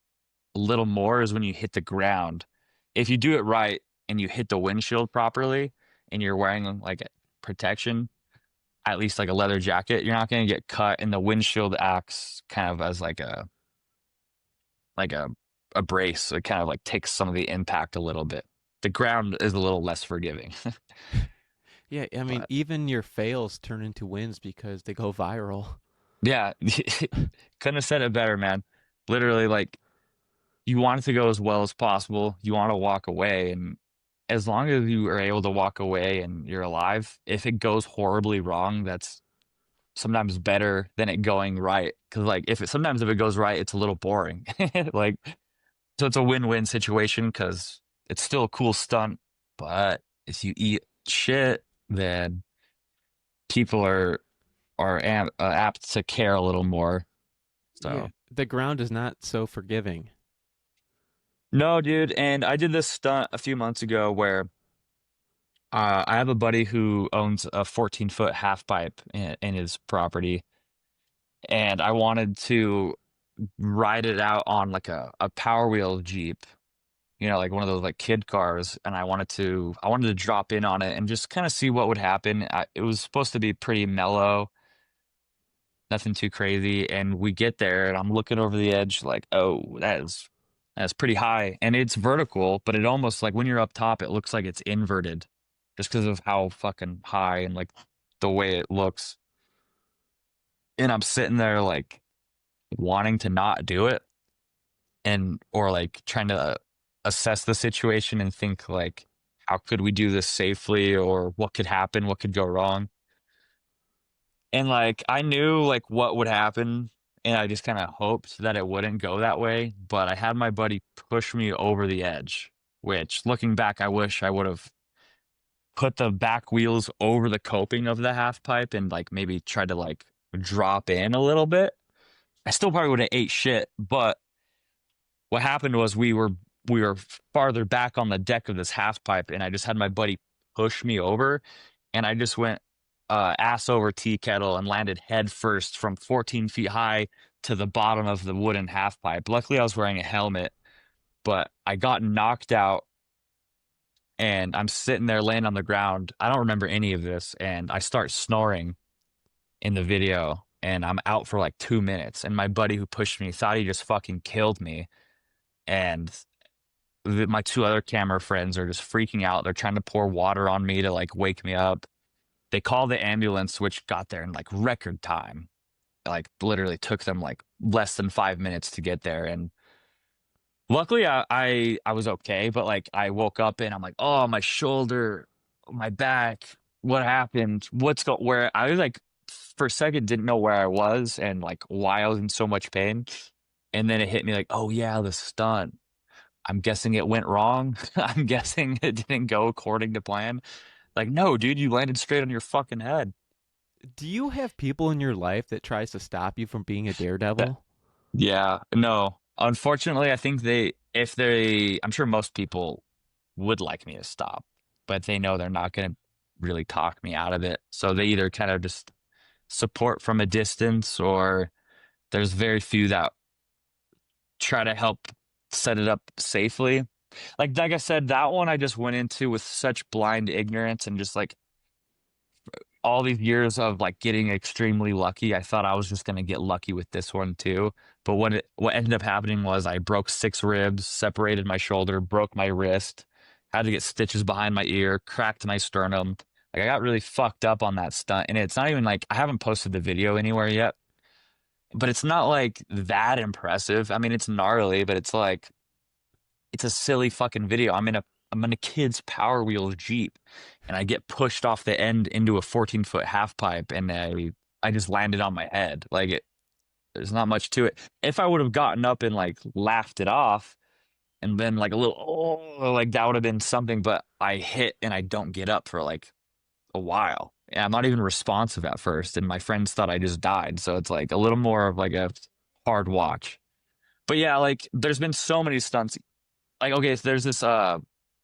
a little more is when you hit the ground. If you do it right and you hit the windshield properly, and you're wearing like protection, at least like a leather jacket, you're not going to get cut, and the windshield acts kind of as like a brace. It kind of like takes some of the impact a little bit. The ground is a little less forgiving. Yeah, I mean, But even your fails turn into wins because they go viral. yeah, couldn't have said it better, man. Literally, like, you want it to go as well as possible. You want to walk away, and as long as you are able to walk away and you're alive, if it goes horribly wrong, that's sometimes better than it going right. Because like sometimes if it goes right, it's a little boring. Like, so it's a win-win situation because it's still a cool stunt, but if you eat shit, then people are apt to care a little more. Yeah, So the ground is not so forgiving. no, dude. And I did this stunt a few months ago where I have a buddy who owns a 14-foot half pipe in his property, and I wanted to ride it out on like a Power Wheel Jeep, you know, like one of those like kid cars, and I wanted to drop in on it and just kind of see what would happen. It was supposed to be pretty mellow, nothing too crazy, and we get there and I'm looking over the edge like, oh, that's pretty high, and it's vertical, but it almost like when you're up top, it looks like it's inverted just because of how fucking high and like the way it looks. And I'm sitting there like wanting to not do it, and or like trying to assess the situation and think like, how could we do this safely, or what could happen, what could go wrong. And like I knew like what would happen, and I just kind of hoped that it wouldn't go that way, but I had my buddy push me over the edge, which looking back I wish I would have put the back wheels over the coping of the half pipe and like maybe tried to like drop in a little bit. I still probably would have ate shit, but what happened was we were farther back on the deck of this half pipe, and I just had my buddy push me over, and I just went ass over tea kettle and landed head first from 14 feet high to the bottom of the wooden half pipe. Luckily, I was wearing a helmet, but I got knocked out, and I'm sitting there laying on the ground. I don't remember any of this, and I start snoring in the video, and I'm out for like 2 minutes, and my buddy who pushed me thought he just fucking killed me. And my two other camera friends are just freaking out. They're trying to pour water on me to like wake me up. They call the ambulance, which got there in like record time. Like literally took them like less than 5 minutes to get there. And luckily I was okay, but like I woke up and I'm like, oh, my shoulder, my back, what happened? Where I was like for a second didn't know where I was and like why I was in so much pain. And then it hit me like, oh yeah, the stunt. I'm guessing it went wrong. I'm guessing it didn't go according to plan. Like, no, dude, you landed straight on your fucking head. Do you have people in your life that tries to stop you from being a That, daredevil? yeah, no. Unfortunately, I think I'm sure most people would like me to stop, but they know they're not going to really talk me out of it. So they either kind of just support from a distance, or there's very few that try to help set it up safely. Like I said, that one I just went into with such blind ignorance and just like all these years of like getting extremely lucky, I thought I was just gonna get lucky with this one too. But what ended up happening was I broke 6 ribs, separated my shoulder, broke my wrist, had to get stitches behind my ear, cracked my sternum. Like I got really fucked up on that stunt. And it's not even like I haven't posted the video anywhere yet, but it's not like that impressive. I mean, it's gnarly, but it's like it's a silly fucking video. I'm in a kid's Power Wheels Jeep, and I get pushed off the end into a 14-foot half pipe, and I just landed on my head. There's not much to it. If I would have gotten up and like laughed it off and been like a little like that would have been something, but I hit and I don't get up for like a while. And I'm not even responsive at first, and my friends thought I just died. So it's like a little more of like a hard watch. But yeah, like there's been so many stunts. Like okay, so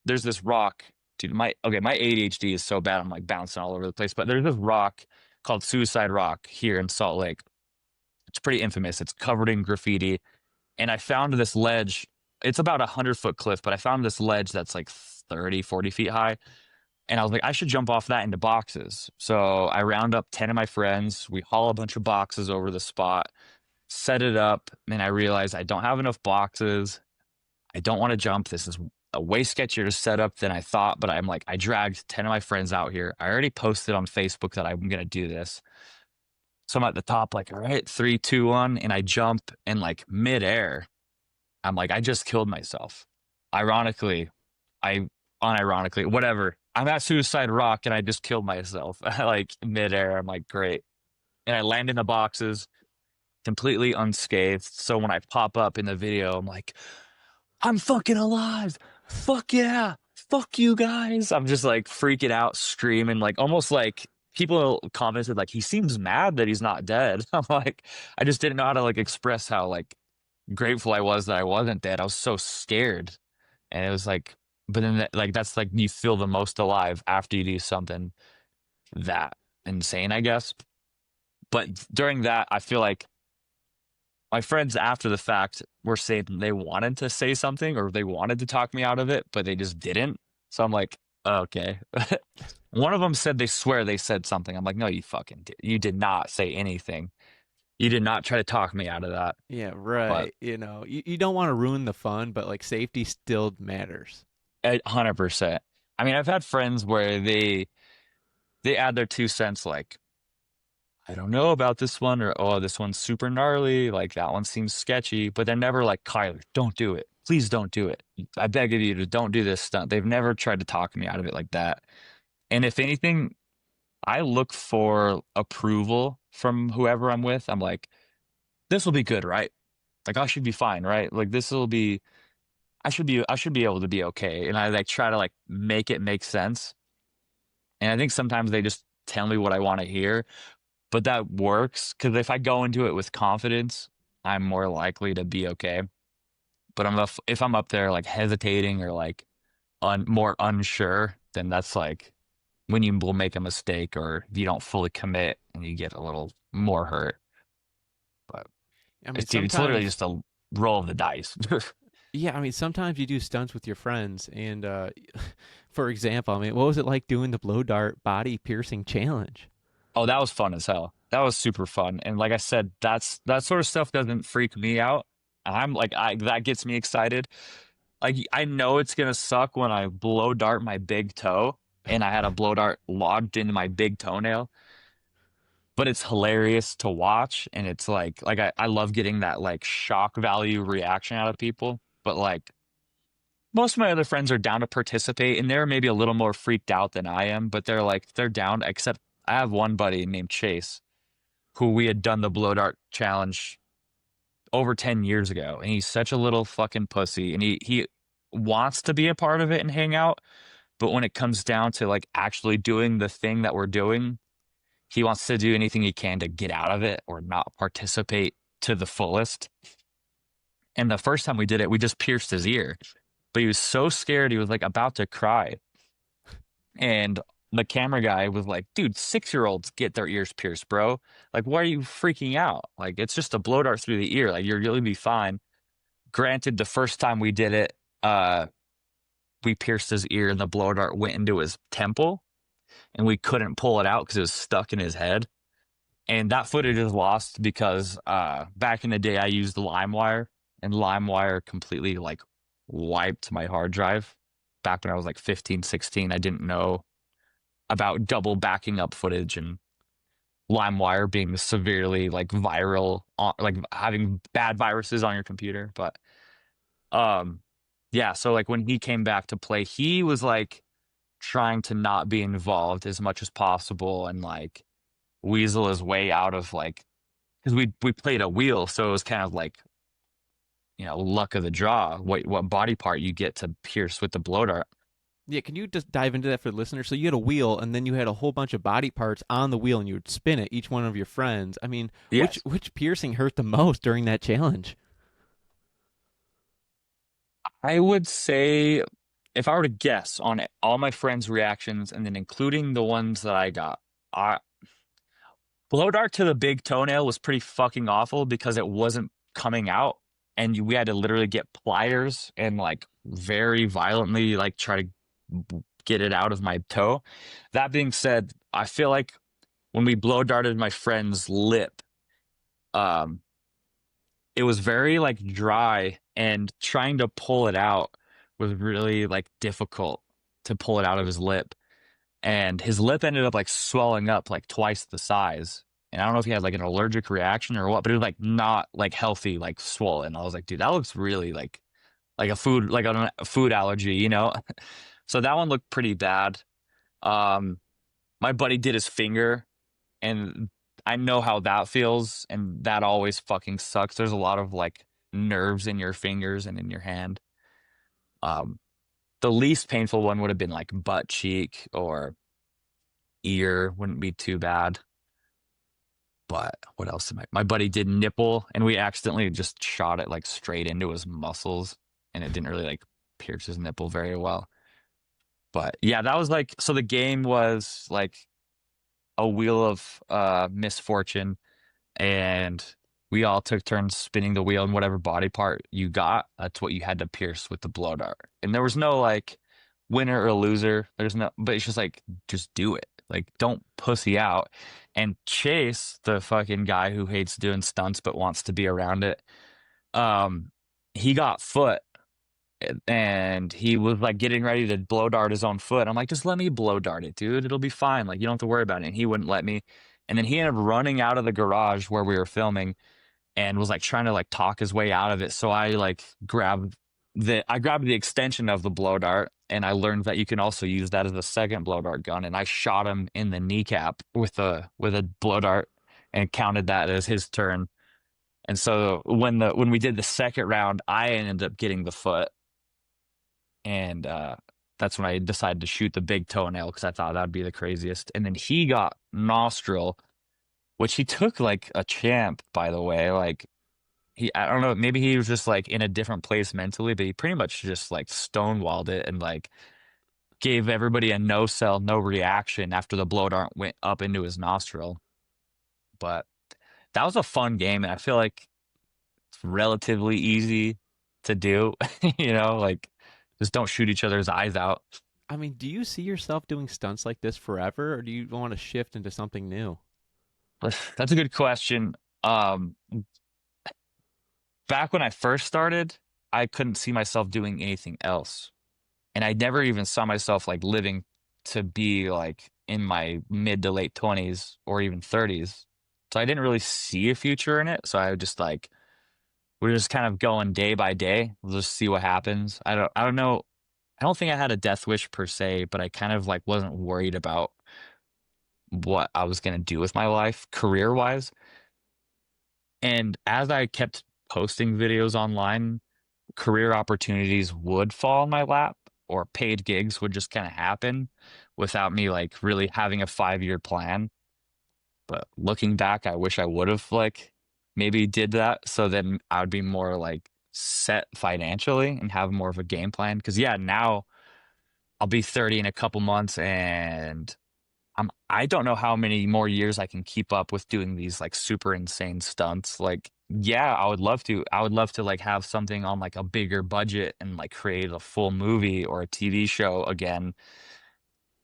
there's this rock, dude. My ADHD is so bad. I'm like bouncing all over the place. But there's this rock called Suicide Rock here in Salt Lake. It's pretty infamous. It's covered in graffiti. And I found this ledge. It's about 100-foot cliff, but I found this ledge that's like 30, 40 feet high. And I was like, I should jump off that into boxes. So I round up 10 of my friends. We haul a bunch of boxes over the spot, set it up, and I realized I don't have enough boxes. I don't want to jump. This is a way sketchier to set up than I thought, but I'm like, I dragged 10 of my friends out here. I already posted on Facebook that I'm going to do this. So I'm at the top, like, all right, 3, 2, 1, and I jump and like midair. I'm like, I just killed myself. Ironically, unironically, whatever. I'm at Suicide Rock and I just killed myself. Like midair. I'm like, great. And I land in the boxes completely unscathed. So when I pop up in the video, I'm like, I'm fucking alive. Fuck yeah. Fuck you guys. I'm just like freaking out, screaming, like almost like people commented, like, he seems mad that he's not dead. I'm like, I just didn't know how to like express how like grateful I was that I wasn't dead. I was so scared. And it was like, but then like that's like you feel the most alive after you do something that insane, I guess. But during that, I feel like my friends after the fact were saying they wanted to say something or they wanted to talk me out of it, but they just didn't. So I'm like, okay. One of them said they swear they said something. I'm like, no, you fucking did. You did not say anything. You did not try to talk me out of that. Yeah, But right. You don't want to ruin the fun, but like safety still matters. 100%. I mean, I've had friends where they add their 2 cents, like, I don't know about this one, or oh, this one's super gnarly, like that one seems sketchy, but they're never like, Khyler, don't do it. Please don't do it. I beg of you to don't do this stunt. They've never tried to talk me out of it like that. And if anything, I look for approval from whoever I'm with. I'm like, this will be good, right? Like I should be fine, right? Like this will be I should be able to be okay. And I like try to like make it make sense. And I think sometimes they just tell me what I want to hear, but that works because if I go into it with confidence, I'm more likely to be okay. But if I'm up there like hesitating or like more unsure, then that's like when you will make a mistake or if you don't fully commit and you get a little more hurt. But I mean, it's literally sometimes, just a roll of the dice. yeah, I mean, sometimes you do stunts with your friends. And for example, I mean, what was it like doing the blow dart body piercing challenge? Oh, that was fun as hell. That was super fun. And like I said, that sort of stuff doesn't freak me out. I'm like I that gets me excited. Like I know it's gonna suck when I blow dart my big toe and I had a blow dart lodged into my big toenail, but it's hilarious to watch and it's like I love getting that like shock value reaction out of people. But like most of my other friends are down to participate and they're maybe a little more freaked out than I am, but they're down, except I have one buddy named Chase who we had done the blow dart challenge over 10 years ago. And he's such a little fucking pussy. And he wants to be a part of it and hang out. But when it comes down to like actually doing the thing that we're doing, he wants to do anything he can to get out of it or not participate to the fullest. And the first time we did it, we just pierced his ear. But he was so scared, he was like about to cry. And the camera guy was like, dude, 6-year-olds get their ears pierced, bro. Like, why are you freaking out? Like, it's just a blow dart through the ear. Like, you're going to be fine. Granted, the first time we did it, we pierced his ear and the blow dart went into his temple. and we couldn't pull it out because it was stuck in his head. And that footage is lost because back in the day I used LimeWire, and LimeWire completely like wiped my hard drive. Back when I was like 15, 16, I didn't know about double backing up footage and LimeWire being severely like viral, like having bad viruses on your computer. But um, yeah, so like when he came back to play, he was like trying to not be involved as much as possible and like weasel his way out of like because we played a wheel, so it was kind of like luck of the draw. What body part you get to pierce with the blow dart? Yeah, can you just dive into that for the listeners? So you had a wheel, and then you had a whole bunch of body parts on the wheel, and you would spin it, each one of your friends. I mean, which Yes, which piercing hurt the most during that challenge? I would say if I were to guess on it, all my friends' reactions and then including the ones that I got, I blow dart to the big toenail was pretty fucking awful because it wasn't coming out, and we had to literally get pliers and like very violently like try to get it out of my toe. That being said, I feel like when we blow darted my friend's lip, um, it was very like dry, and trying to pull it out was really like difficult to pull it out of his lip. And his lip ended up like swelling up like twice the size. And I don't know if he had like an allergic reaction or what, but it was like not like healthy, like swollen. I was like, dude, that looks really like a food like a food allergy, you know? So that one looked pretty bad. Um, my buddy did his finger, and I know how that feels, and that always fucking sucks. There's a lot of like nerves in your fingers and in your hand. Um, the least painful one would have been like butt cheek or ear, wouldn't be too bad. But what else am I? My buddy did nipple, and we accidentally just shot it like straight into his muscles, and it didn't really like pierce his nipple very well. But yeah, that was like so the game was like a wheel of misfortune, and we all took turns spinning the wheel, and whatever body part you got, that's what you had to pierce with the blow dart. And there was no like winner or loser. There's no, but it's just like just do it. Like don't pussy out. And Chase, the fucking guy who hates doing stunts but wants to be around it, um, he got foot, and he was like getting ready to blow dart his own foot. I'm like, just let me blow dart it, dude. It'll be fine. Like, you don't have to worry about it. And he wouldn't let me. And then he ended up running out of the garage where we were filming and was like trying to like talk his way out of it. So I like grabbed the extension of the blow dart, and I learned that you can also use that as a second blow dart gun. And I shot him in the kneecap with a blow dart and counted that as his turn. And so when we did the second round, I ended up getting the foot, and that's when I decided to shoot the big toenail because I thought that'd be the craziest. And then he got nostril, which he took like a champ, by the way. Like I don't know, maybe he was just like in a different place mentally, but he pretty much just like stonewalled it and like gave everybody a no sell, no reaction after the blow dart went up into his nostril. But that was a fun game, and I feel like it's relatively easy to do. Like just don't shoot each other's eyes out. I mean, do you see yourself doing stunts like this forever, or do you want to shift into something new? That's a good question. Back when I first started, I couldn't see myself doing anything else. And I never even saw myself like living to be like in my mid to late 20s or even 30s. So I didn't really see a future in it. So I would just like we're just kind of going day by day. We'll just see what happens. I don't know. I don't think I had a death wish per se, but I kind of like wasn't worried about what I was going to do with my life career wise. And as I kept posting videos online, career opportunities would fall in my lap, or paid gigs would just kind of happen without me like really having a 5-year plan. But looking back, I wish I would have like maybe did that, so then I would be more like set financially and have more of a game plan. Because yeah, now I'll be 30 in a couple months, and I don't know how many more years I can keep up with doing these like super insane stunts. Like, yeah, I would love to. I would love to like have something on like a bigger budget and like create a full movie or a TV show again,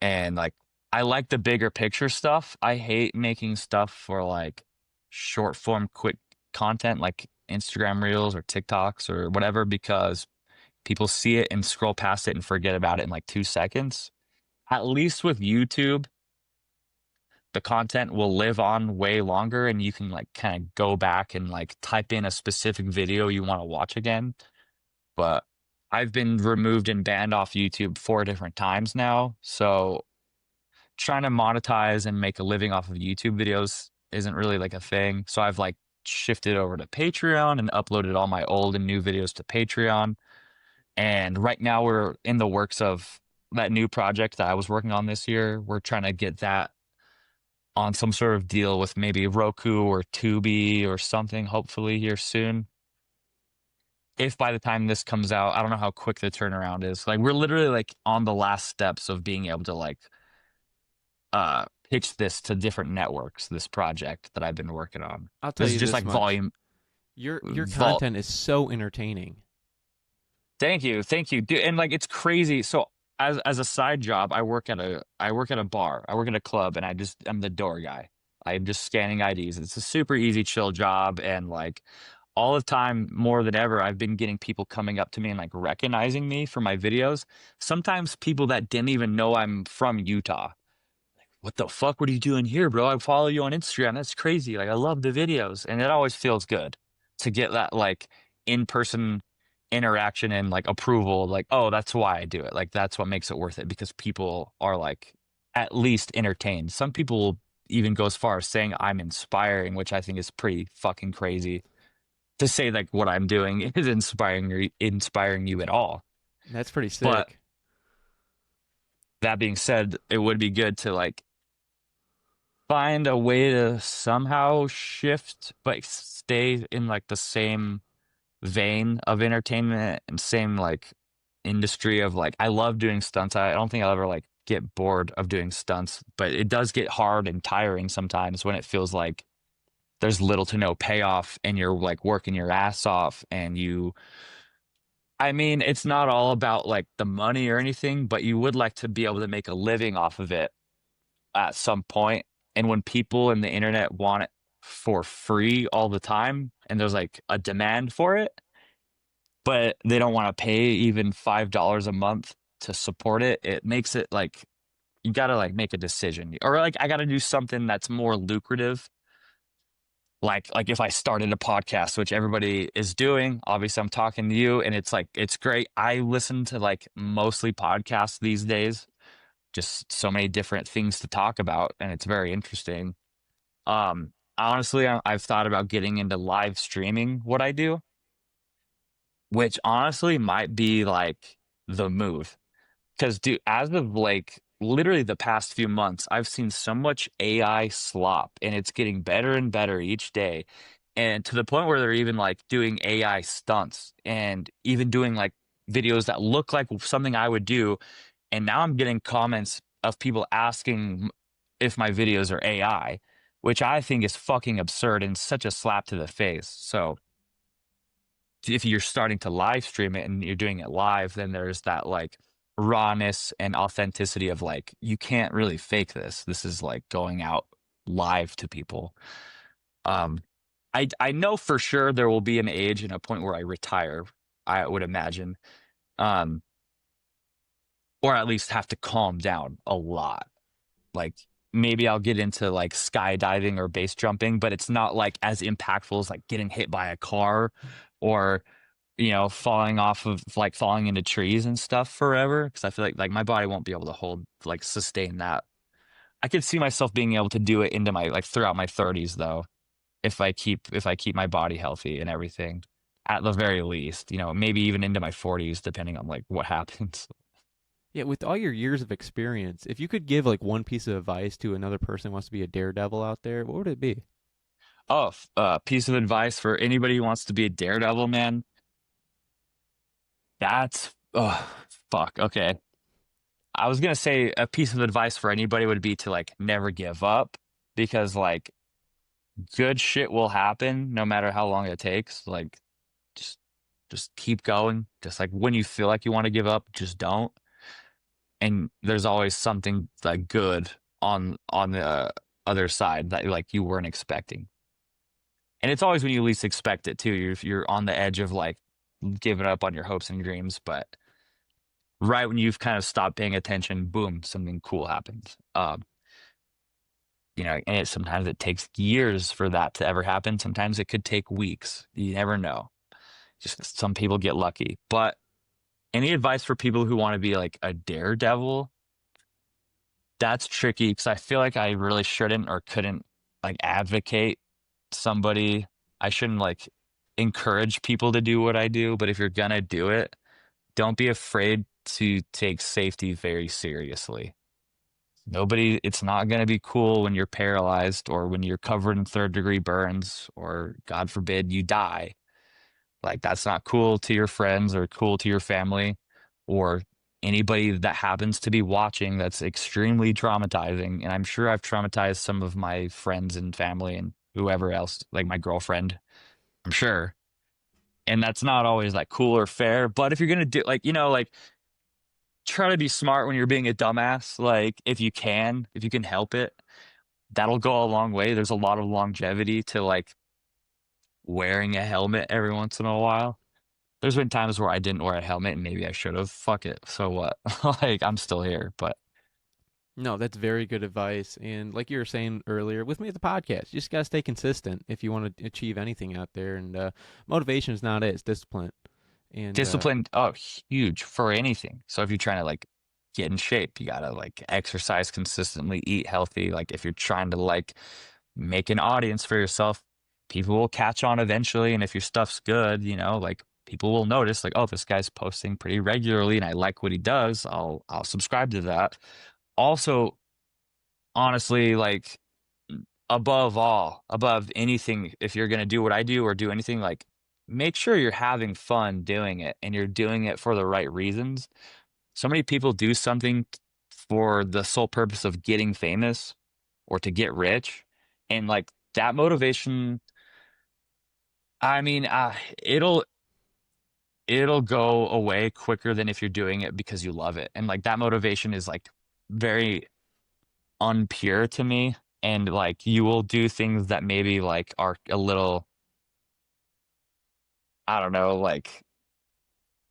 and like I like the bigger picture stuff. I hate making stuff for like short form, quick content like Instagram Reels or TikToks or whatever because people see it and scroll past it and forget about it in like 2 seconds. At least with YouTube, the content will live on way longer and you can like kind of go back and like type in a specific video you want to watch again. But I've been removed and banned off YouTube 4 different times now. So trying to monetize and make a living off of YouTube videos isn't really like a thing. So I've like shifted over to Patreon and uploaded all my old and new videos to Patreon. And right now we're in the works of that new project that I was working on this year. We're trying to get that on some sort of deal with maybe Roku or Tubi or something, hopefully here soon. If by the time this comes out, I don't know how quick the turnaround is. Like we're literally like on the last steps of being able to like pitch this to different networks, this project that I've been working on. I'll tell This is you just this like much. volume Your vault. content is so entertaining. Thank you. Thank you. Dude, and like it's crazy. So as a side job, I work at a bar. I work at a club and I'm the door guy. I'm just scanning IDs. It's a super easy, chill job. And like all the time, more than ever, I've been getting people coming up to me and like recognizing me for my videos. Sometimes people that didn't even know I'm from Utah. What the fuck? What are you doing here, bro? I follow you on Instagram. That's crazy. Like I love the videos. And it always feels good to get that like in-person interaction and like approval. Like, oh, that's why I do it. Like that's what makes it worth it because people are like at least entertained. Some people will even go as far as saying I'm inspiring, which I think is pretty fucking crazy to say like what I'm doing is inspiring you at all. That's pretty But sick. that being said, it would be good to like find a way to somehow shift but stay in like the same vein of entertainment and same like industry of like I love doing stunts. I don't think I'll ever like get bored of doing stunts, but it does get hard and tiring sometimes when it feels like there's little to no payoff and you're like working your ass off and you I mean, it's not all about like the money or anything, but you would like to be able to make a living off of it at some point. And when people in the internet want it for free all the time, and there's like a demand for it, but they don't want to pay even $5 a month to support it, it makes it like you gotta like make a decision. Or like I gotta do something that's more lucrative. Like if I started a podcast, which everybody is doing, obviously I'm talking to you, and it's like it's great. I listen to like mostly podcasts these days, just so many different things to talk about, and it's very interesting. Honestly, I've thought about getting into live streaming what I do, which honestly might be like the move. Because, dude, as of like literally the past few months, I've seen so much AI slop, and it's getting better and better each day. And to the point where they're even like doing AI stunts and even doing like videos that look like something I would do. And now I'm getting comments of people asking if my videos are AI, which I think is fucking absurd and such a slap to the face. So if you're starting to live stream it and you're doing it live, then there's that like rawness and authenticity of like, you can't really fake this. This is like going out live to people. Um, I know for sure there will be an age and a point where I retire, I would imagine. Um, or at least have to calm down a lot. Like maybe I'll get into like skydiving or base jumping, but it's not like as impactful as like getting hit by a car or falling off of like falling into trees and stuff forever. Because I feel like my body won't be able to hold like sustain that. I could see myself being able to do it into my like throughout my 30s though, if I keep my body healthy and everything. At the very least, maybe even into my 40s, depending on like what happens. Yeah, with all your years of experience, if you could give like one piece of advice to another person who wants to be a daredevil out there, what would it be? Oh, piece of advice for anybody who wants to be a daredevil, man. That's fuck. Okay. I was gonna say a piece of advice for anybody would be to like never give up because like good shit will happen no matter how long it takes. Like just just keep going. Just like when you feel like you want to give up, just don't. And there's always something like good on the other side that like you weren't expecting. And it's always when you least expect it too. You're on the edge of like giving up on your hopes and dreams, but right when you've kind of stopped paying attention, boom, something cool happens. And sometimes it takes years for that to ever happen. Sometimes it could take weeks. You never know. Just some people get lucky. But any advice for people who want to be like a daredevil? That's tricky because I feel like I really shouldn't or couldn't like advocate somebody. I shouldn't like encourage people to do what I do, but if you're gonna do it, don't be afraid to take safety very seriously. It's not gonna be cool when you're paralyzed or when you're covered in third-degree burns or God forbid you die. Like that's not cool to your friends or cool to your family or anybody that happens to be watching. That's extremely traumatizing. And I'm sure I've traumatized some of my friends and family and whoever else, like my girlfriend, I'm sure. And that's not always like cool or fair. But if you're gonna do like, like try to be smart when you're being a dumbass. Like if you can help it, that'll go a long way. There's a lot of longevity to like wearing a helmet every once in a while. There's been times where I didn't wear a helmet and maybe I should have. Fuck it. So what? Like I'm still here, but No, that's very good advice. And like you were saying earlier, with me at the podcast, you just gotta stay consistent if you want to achieve anything out there. And motivation is not it; it's discipline. And discipline, oh, huge for anything. So if you're trying to like get in shape, you gotta like exercise consistently, eat healthy. Like if you're trying to like make an audience for yourself, people will catch on eventually. And if your stuff's good, like people will notice, like, oh, this guy's posting pretty regularly and I like what he does. I'll subscribe to that. Also, honestly, like above all, above anything, if you're gonna do what I do or do anything, like make sure you're having fun doing it and you're doing it for the right reasons. So many people do something for the sole purpose of getting famous or to get rich. And like that motivation, I mean, it'll go away quicker than if you're doing it because you love it. And like that motivation is like very unpure to me. And like you will do things that maybe like are a little, I don't know, like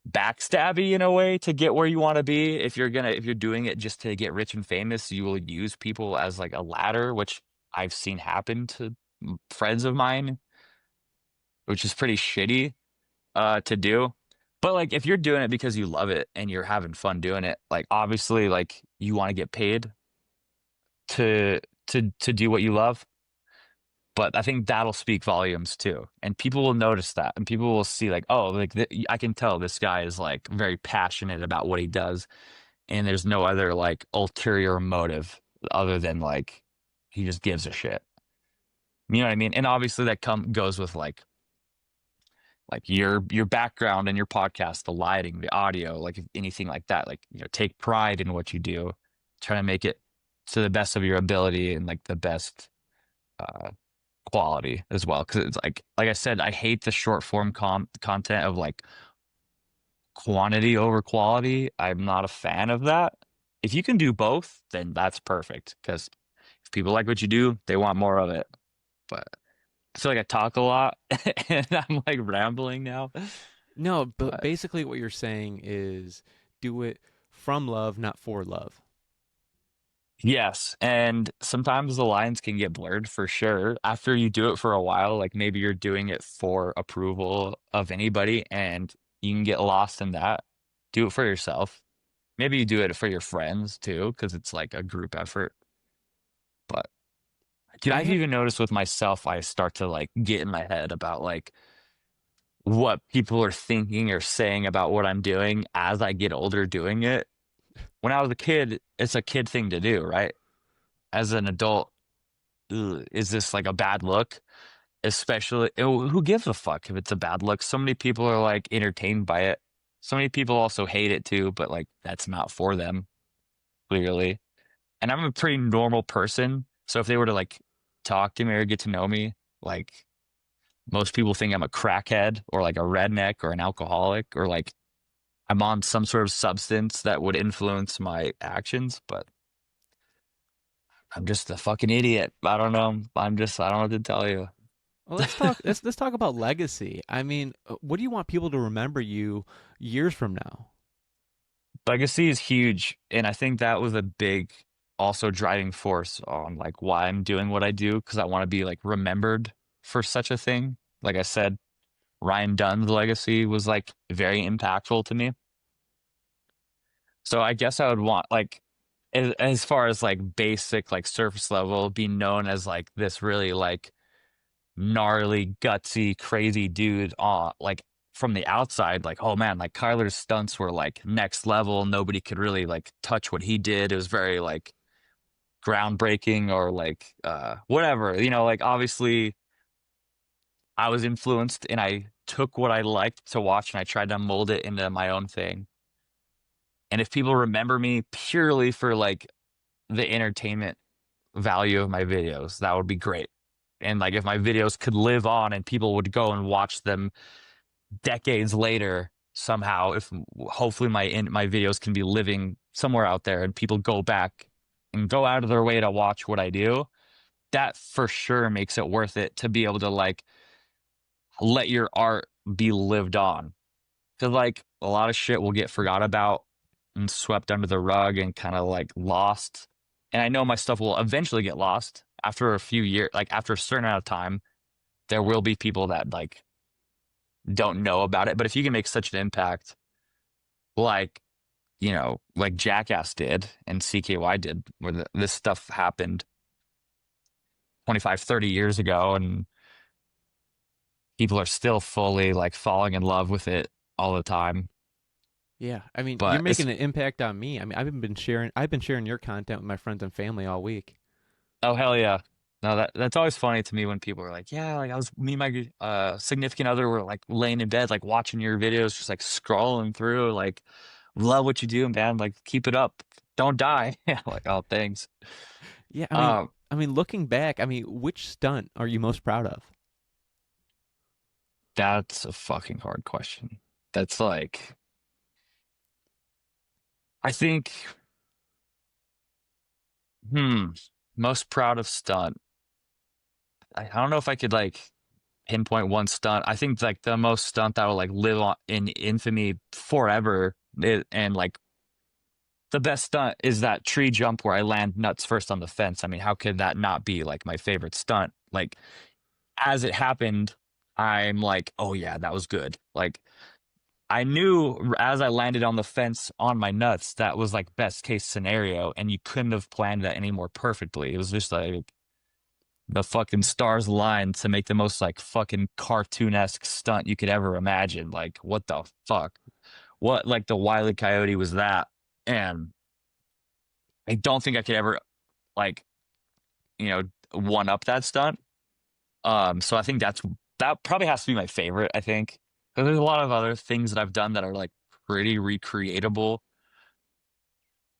backstabby in a way to get where you want to be. If you're doing it just to get rich and famous, you will use people as like a ladder, which I've seen happen to friends of mine, which is pretty shitty to do. But like if you're doing it because you love it and you're having fun doing it, like obviously like you want to get paid to do what you love. But I think that'll speak volumes too. And people will notice that and people will see like, oh, like I can tell this guy is like very passionate about what he does. And there's no other like ulterior motive other than like he just gives a shit. You know what I mean? And obviously that goes with like your background and your podcast, the lighting, the audio, like anything like that. Like, take pride in what you do, try to make it to the best of your ability and like the best uh quality as well. Cause it's like I said, I hate the short form content of like quantity over quality. I'm not a fan of that. If you can do both, then that's perfect. Cause if people like what you do, they want more of it. But I feel like I talk a lot and I'm like rambling now. no, but But basically what you're saying is do it from love, not for love. yes, and sometimes the lines can get blurred for sure. After you do it for a while, like maybe you're doing it for approval of anybody and you can get lost in that. Do it for yourself. Maybe you do it for your friends too, because it's like a group effort. But dude, I I've have even noticed with myself, I start to like get in my head about like what people are thinking or saying about what I'm doing as I get older doing it. When I was a kid, it's a kid thing to do, right? As an adult, ugh, is this like a bad look? Especially, who gives a fuck if it's a bad look? So many people are like entertained by it. So many people also hate it too, but like that's not for them, clearly. And I'm a pretty normal person. So if they were to like talk to me or get to know me, like most people think I'm a crackhead or like a redneck or an alcoholic or like I'm on some sort of substance that would influence my actions. But I'm just a fucking idiot. I don't know. I don't know what to tell you. Well, let's talk about legacy. I mean, what do you want people to remember you years from now? Legacy is huge, and I think that was a big also driving force on like why I'm doing what I do because I want to be like remembered for such a thing. Like I said, Ryan Dunn's legacy was like very impactful to me. So I guess I would want like as far as like basic like surface level, be known as like this really like gnarly, gutsy, crazy dude like from the outside, like, oh man, like Khyler's stunts were like next level. Nobody could really like touch what he did. It was very like groundbreaking or like whatever. Like obviously I was influenced and I took what I liked to watch and I tried to mold it into my own thing. And if people remember me purely for like the entertainment value of my videos, that would be great. And like if my videos could live on and people would go and watch them decades later somehow, if hopefully my videos can be living somewhere out there and people go back and go out of their way to watch what I do, that for sure makes it worth it to be able to like let your art be lived on. Because like a lot of shit will get forgot about and swept under the rug and kind of like lost. And I know my stuff will eventually get lost after a few years, like after a certain amount of time. There will be people that like don't know about it. But if you can make such an impact, like like Jackass did and CKY did, where this stuff happened 25, 30 years ago, and people are still fully like falling in love with it all the time. Yeah, I mean, you're But it's making an impact on me. I mean, I've been sharing your content with my friends and family all week. Oh hell yeah. No, that's always funny to me when people are like, yeah, like me and my significant other were like laying in bed, like watching your videos, just like scrolling through, like love what you do, man. Like keep it up. Don't die. Yeah, like oh thanks. Yeah, Um, looking back, I mean, which stunt are you most proud of? that's a fucking hard question. That's like I think, hmm, most proud of stunt. I don't know if I could like pinpoint one stunt. I think like the most stunt that will like live on in infamy forever. And like the best stunt is that tree jump where I land nuts first on the fence. I mean, how could that not be like my favorite stunt? Like as it happened, I'm like, oh yeah, that was good. Like I knew as I landed on the fence on my nuts, that was like best case scenario, and you couldn't have planned that any more perfectly. It was just like the fucking stars aligned to make the most like fucking cartoon-esque stunt you could ever imagine. Like, what the fuck? What like the Wile E. Coyote was that? And I don't think I could ever like, one up that stunt. So I think that probably has to be my favorite, I think. Because there's a lot of other things that I've done that are like pretty recreatable,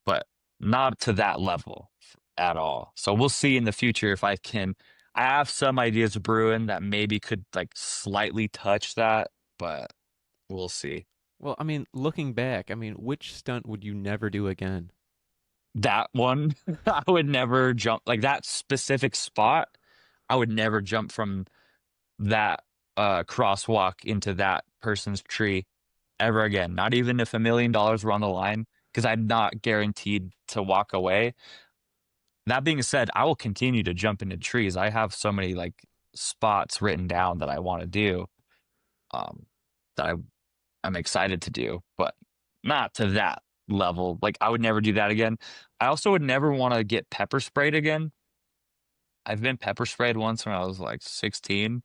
but not to that level at all. So we'll see in the future if I can. I have some ideas brewing that maybe could like slightly touch that, but we'll see. Well, I mean, looking back, I mean, which stunt would you never do again? That one, I would never jump like that specific spot. I would never jump from that crosswalk into that person's tree ever again. Not even if $1 million were on the line, because I'm not guaranteed to walk away. That being said, I will continue to jump into trees. I have so many like spots written down that I want to do, um, that I'm excited to do, but not to that level. Like I would never do that again. I also would never want to get pepper sprayed again. I've been pepper sprayed once when I was like 16,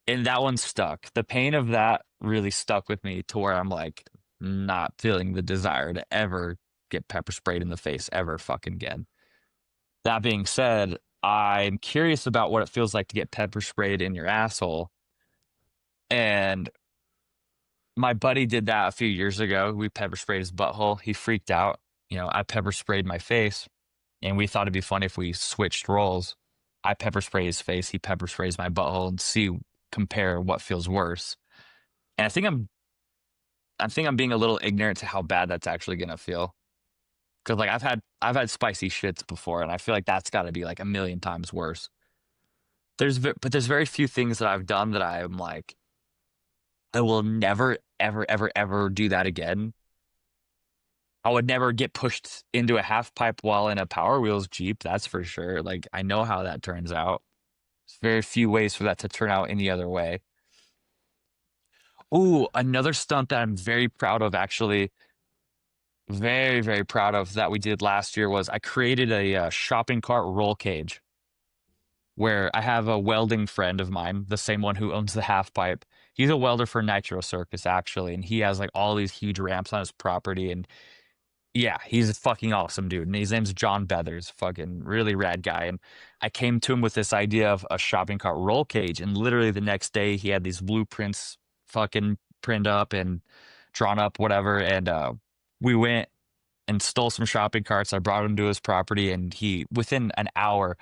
and that one stuck. The pain of that really stuck with me to where I'm like not feeling the desire to ever get pepper sprayed in the face ever fucking again. That being said, I'm curious about what it feels like to get pepper sprayed in your asshole. And my buddy did that a few years ago. We pepper sprayed his butthole. He freaked out. I pepper sprayed my face, and we thought it'd be funny if we switched roles. I pepper spray his face, he pepper sprays my butthole, and compare what feels worse. And I think I'm being a little ignorant to how bad that's actually gonna feel. Because like I've had spicy shits before, and I feel like that's got to be like a million times worse. But there's very few things that I've done that I'm like, I will never, ever, ever, ever do that again. I would never get pushed into a half pipe while in a Power Wheels Jeep, that's for sure. Like I know how that turns out. There's very few ways for that to turn out any other way. Ooh, another stunt that I'm very proud of, actually, very, very proud of that we did last year was I created a shopping cart roll cage where I have a welding friend of mine, the same one who owns the half pipe. He's a welder for Nitro Circus, actually, and he has like all these huge ramps on his property. And yeah, he's a fucking awesome dude. And his name's John Beathers, fucking really rad guy. And I came to him with this idea of a shopping cart roll cage. And literally the next day, he had these blueprints fucking print up and drawn up, whatever. And we went and stole some shopping carts. I brought him to his property, and he, within an hour,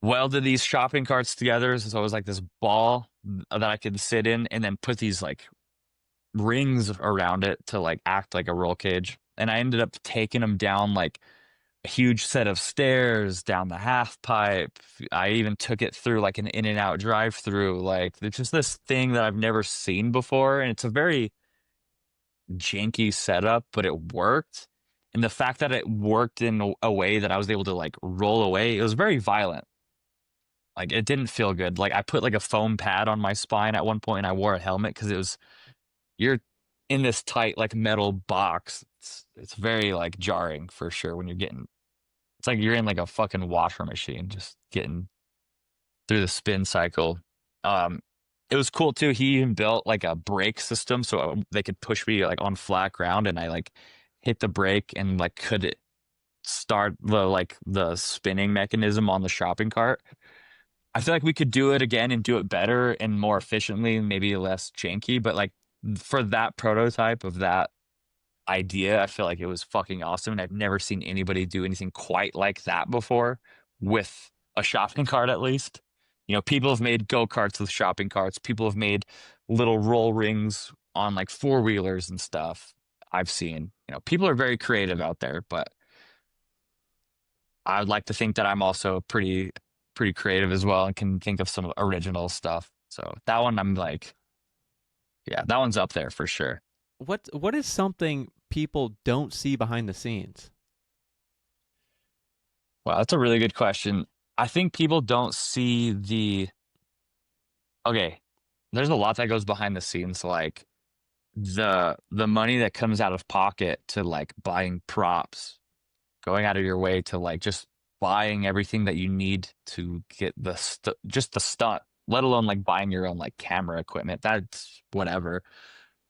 welded these shopping carts together. So it was like this ball that I could sit in, and then put these like rings around it to like act like a roll cage. And I ended up taking them down like a huge set of stairs, down the half pipe. I even took it through like an in and out drive through. Like it's just this thing that I've never seen before. And it's a very janky setup, but it worked. And the fact that it worked in a way that I was able to like roll away, it was very violent. Like it didn't feel good. Like I put like a foam pad on my spine at one point, and I wore a helmet because it was, you're in this tight like metal box. It's very like jarring for sure when you're getting, it's like you're in like a fucking washer machine just getting through the spin cycle. Um it was cool too. He even built like a brake system so they could push me like on flat ground, and I like hit the brake and like could start the spinning mechanism on the shopping cart. I feel like we could do it again and do it better and more efficiently and maybe less janky, but like for that prototype of that idea, I feel like it was fucking awesome. And I've never seen anybody do anything quite like that before with a shopping cart, at least. You know, people have made go-karts with shopping carts. People have made little roll rings on like four-wheelers and stuff. I've seen, you know, people are very creative out there, but I would like to think that I'm also pretty creative as well and can think of some original stuff. So that one I'm like, yeah, that one's up there for sure. What is something people don't see behind the scenes? Wow, that's a really good question. I think people don't see okay, there's a lot that goes behind the scenes, like the money that comes out of pocket to like buying props, going out of your way to like just buying everything that you need to get just the stunt, let alone like buying your own like camera equipment. That's whatever.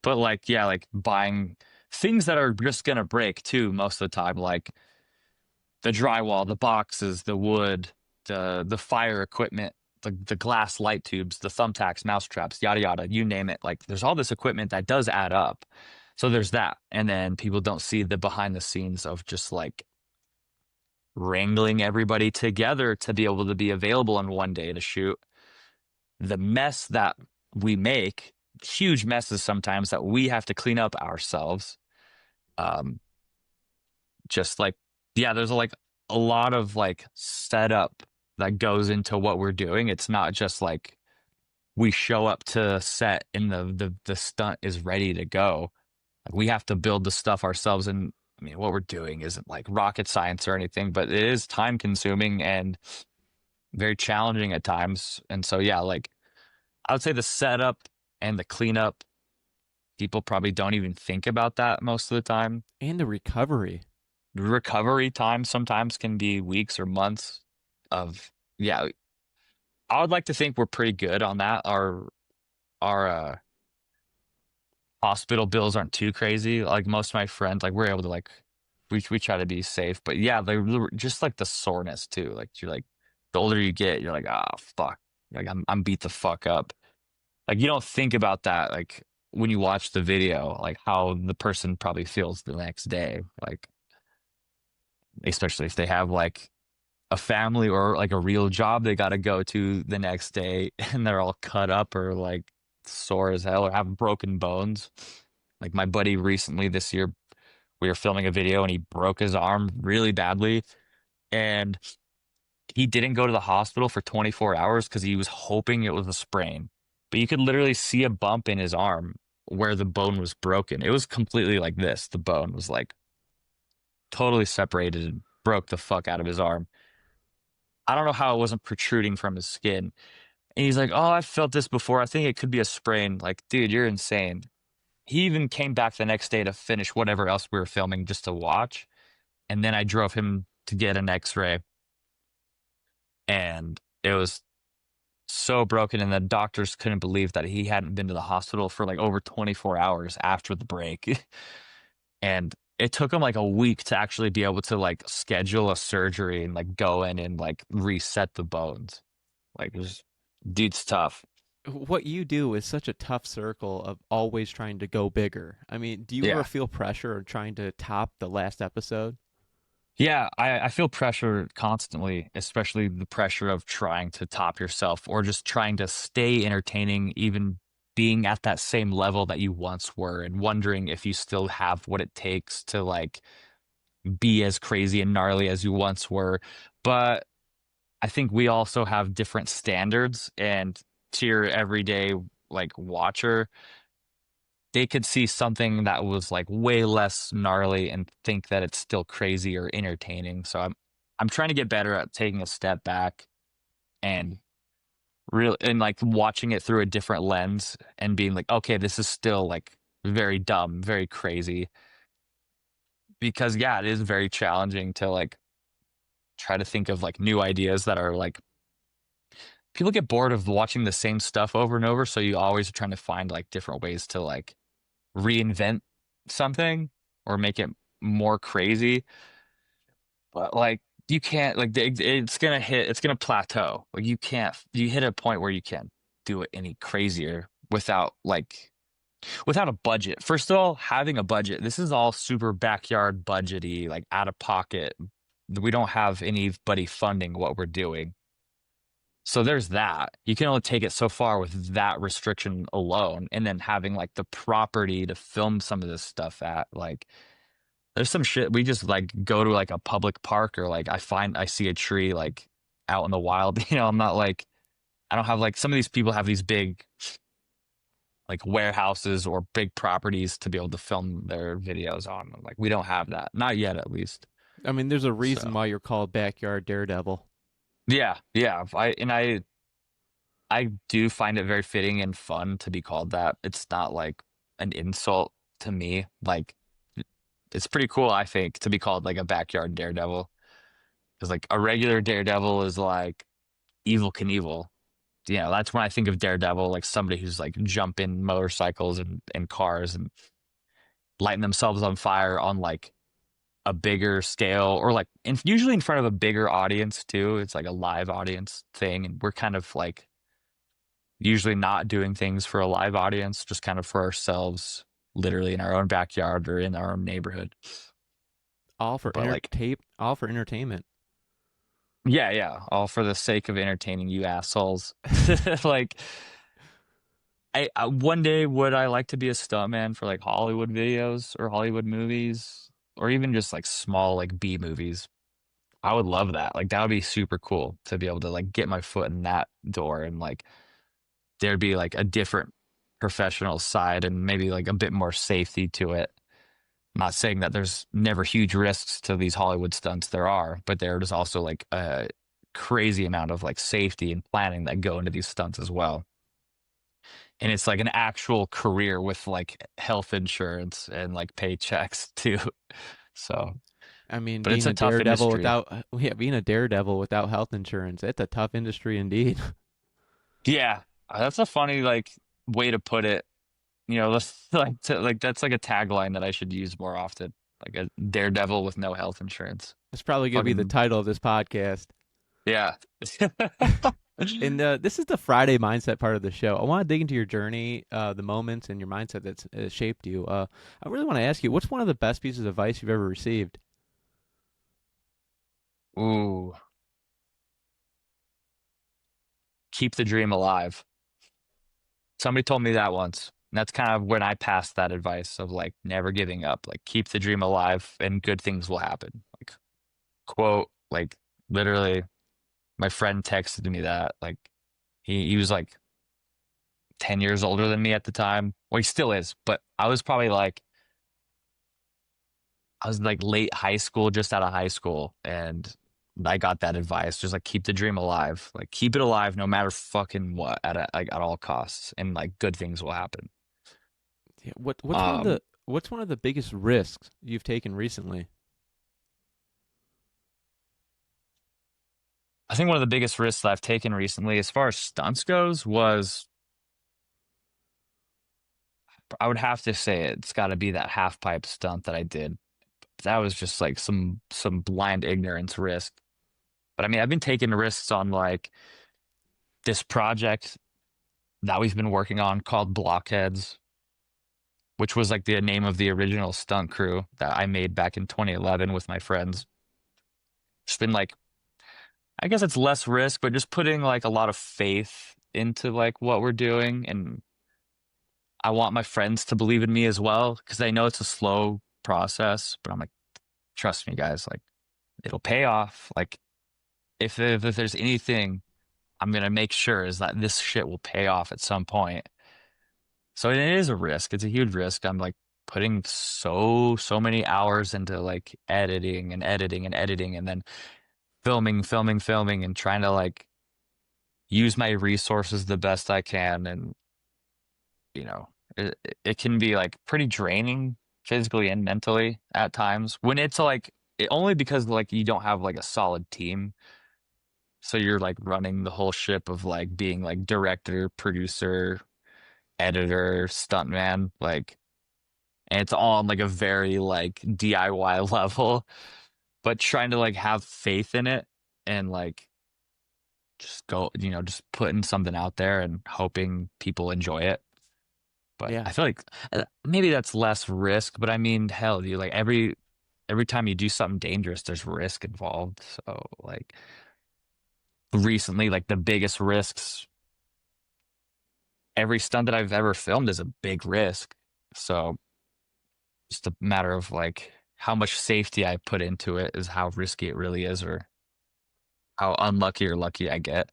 But like, yeah, like buying things that are just gonna break too most of the time, like the drywall, the boxes, the wood, the fire equipment, the glass light tubes, the thumbtacks, mouse traps, yada yada, you name it. Like there's all this equipment that does add up. So there's that. And then people don't see the behind the scenes of just like wrangling everybody together to be able to be available in one day to shoot. The mess that we make, huge messes sometimes that we have to clean up ourselves. Um, just like, yeah, there's like a lot of like setup that goes into what we're doing. It's not just like we show up to set and the stunt is ready to go. Like we have to build the stuff ourselves. And I mean, what we're doing isn't like rocket science or anything, but it is time consuming and very challenging at times. And so, yeah, like I would say the setup and the cleanup, people probably don't even think about that most of the time. And the recovery. The recovery time sometimes can be weeks or months of, yeah, I would like to think we're pretty good on that. Our hospital bills aren't too crazy. Like most of my friends, like we're able to like we try to be safe. But yeah, they just like the soreness too. Like you're like the older you get, you're like, oh fuck. Like I'm beat the fuck up. Like you don't think about that like when you watch the video, like how the person probably feels the next day. Like especially if they have like a family or like a real job they gotta go to the next day and they're all cut up or like sore as hell or have broken bones. Like my buddy recently this year We were filming a video and he broke his arm really badly. And he didn't go to the hospital for 24 hours because he was hoping it was a sprain. But you could literally see a bump in his arm where the bone was broken. It was completely like this. The bone was like totally separated and broke the fuck out of his arm. I don't know how it wasn't protruding from his skin. And he's like, "Oh, I've felt this before. I think it could be a sprain." Like, dude, you're insane. He even came back the next day to finish whatever else we were filming just to watch. And then I drove him to get an x-ray, and it was so broken. And the doctors couldn't believe that he hadn't been to the hospital for like over 24 hours after the break. And it took him like a week to actually be able to like schedule a surgery and like go in and like reset the bones. Like, it was, dude's tough. What you do is such a tough circle of always trying to go bigger. I mean, do you ever Yeah. feel pressure of trying to top the last episode? Yeah, I feel pressure constantly, especially the pressure of trying to top yourself or just trying to stay entertaining, even being at that same level that you once were, and wondering if you still have what it takes to like be as crazy and gnarly as you once were. But I think we also have different standards, and to your everyday like watcher, they could see something that was like way less gnarly and think that it's still crazy or entertaining. So I'm trying to get better at taking a step back and real and like watching it through a different lens and being like, okay, this is still like very dumb, very crazy. Because yeah, it is very challenging to like try to think of like new ideas that are like people get bored of watching the same stuff over and over, so you always are trying to find like different ways to like reinvent something or make it more crazy. But like you can't like it's gonna plateau. Like you hit a point where you can't do it any crazier without like without a budget. First of all, having a budget. This is all super backyard budgety, like out of pocket. We don't have anybody funding what we're doing. So there's that. You can only take it so far with that restriction alone. And then having like the property to film some of this stuff at, like, there's some shit we just like go to like a public park or like I see a tree like out in the wild. I'm not like, I don't have like some of these people have these big like warehouses or big properties to be able to film their videos on. Like, we don't have that. Not yet, at least. I mean, there's a So, reason why you're called Backyard Daredevil. yeah, yeah. I do find it very fitting and fun to be called that. It's not like an insult to me. Like, it's pretty cool, I think, to be called like a backyard daredevil. Because like a regular daredevil is like evil Knievel. That's when I think of daredevil, like somebody who's like jumping motorcycles and cars and lighting themselves on fire on like a bigger scale or like usually in front of a bigger audience too. It's like a live audience thing. And we're kind of like usually not doing things for a live audience, just kind of for ourselves, literally in our own backyard or in our own neighborhood. But like, All for entertainment. yeah, yeah, all for the sake of entertaining you assholes. Like, I one day would I like to be a stuntman for like Hollywood videos or Hollywood movies or even just like small like B movies. I would love that. Like, that would be super cool to be able to like get my foot in that door and like there'd be like a different professional side and maybe like a bit more safety to it. I'm not saying that there's never huge risks to these Hollywood stunts. There are, but there is also like a crazy amount of like safety and planning that go into these stunts as well. And it's like an actual career with like health insurance and like paychecks too. So, I mean, but it's a tough industry. being a daredevil without health insurance, it's a tough industry indeed. Yeah, that's a funny like way to put it. That's like that's like a tagline that I should use more often. Like a daredevil with no health insurance. It's probably gonna be the Fucking title of this podcast. yeah. And this is the Friday mindset part of the show. I want to dig into your journey, the moments, and your mindset that's shaped you. I really want to ask you, what's one of the best pieces of advice you've ever received? Ooh, keep the dream alive. Somebody told me that once. And that's kind of when I passed that advice of like never giving up, like keep the dream alive and good things will happen. Like quote, like literally my friend texted me that like he was like 10 years older than me at the time. Well, he still is, but I was like late high school, just out of high school, and I got that advice, just like keep the dream alive, like keep it alive no matter fucking what like at all costs, and like good things will happen. Yeah. Um, What's one of the biggest risks you've taken recently? I think one of the biggest risks that I've taken recently, as far as stunts goes, was I would have to say it's got to be that half pipe stunt that I did. That was just like some blind ignorance risk. But I mean, I've been taking risks on like this project that we've been working on called Blockheads, which was like the name of the original stunt crew that I made back in 2011 with my friends. It's been like, I guess it's less risk, but just putting like a lot of faith into like what we're doing. And I want my friends to believe in me as well, because I know it's a slow process, but I'm like, trust me, guys, like it'll pay off. Like if there's anything I'm gonna make sure is that this shit will pay off at some point. So it is a risk. It's a huge risk. I'm like putting so many hours into like editing and editing and editing and then filming and trying to like use my resources the best I can. And you know, it can be like pretty draining physically and mentally at times when it's like only because like you don't have like a solid team. So you're like running the whole ship of like being like director, producer, editor, stuntman, like, and it's all on like a very like DIY level, but trying to like have faith in it and like just go, just putting something out there and hoping people enjoy it. But Yeah. I feel like maybe that's less risk, but I mean, hell, you like every time you do something dangerous, there's risk involved. So like recently, like the biggest risks, every stunt that I've ever filmed is a big risk. So just a matter of like how much safety I put into it is how risky it really is, or how unlucky or lucky I get.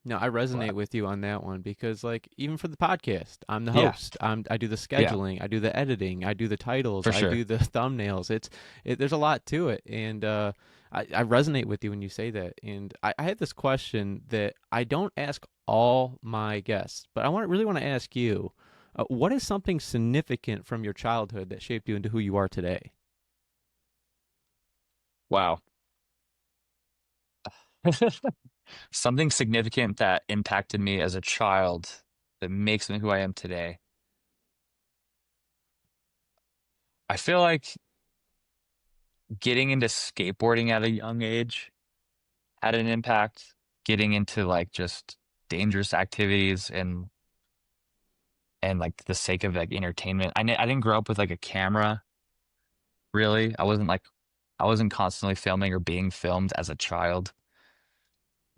No, I resonate But with you on that one because, like, even for the podcast, I'm the yeah, host. I do the yeah, scheduling, I do the editing, I do the titles, for I sure. do the thumbnails. There's a lot to it, and I resonate with you when you say that. And I had this question that I don't ask all my guests, but really want to ask you: what is something significant from your childhood that shaped you into who you are today? Wow. Something significant that impacted me as a child that makes me who I am today. I feel like getting into skateboarding at a young age had an impact. Getting into like just dangerous activities and like the sake of like entertainment. I didn't grow up with like a camera, really. I wasn't constantly filming or being filmed as a child.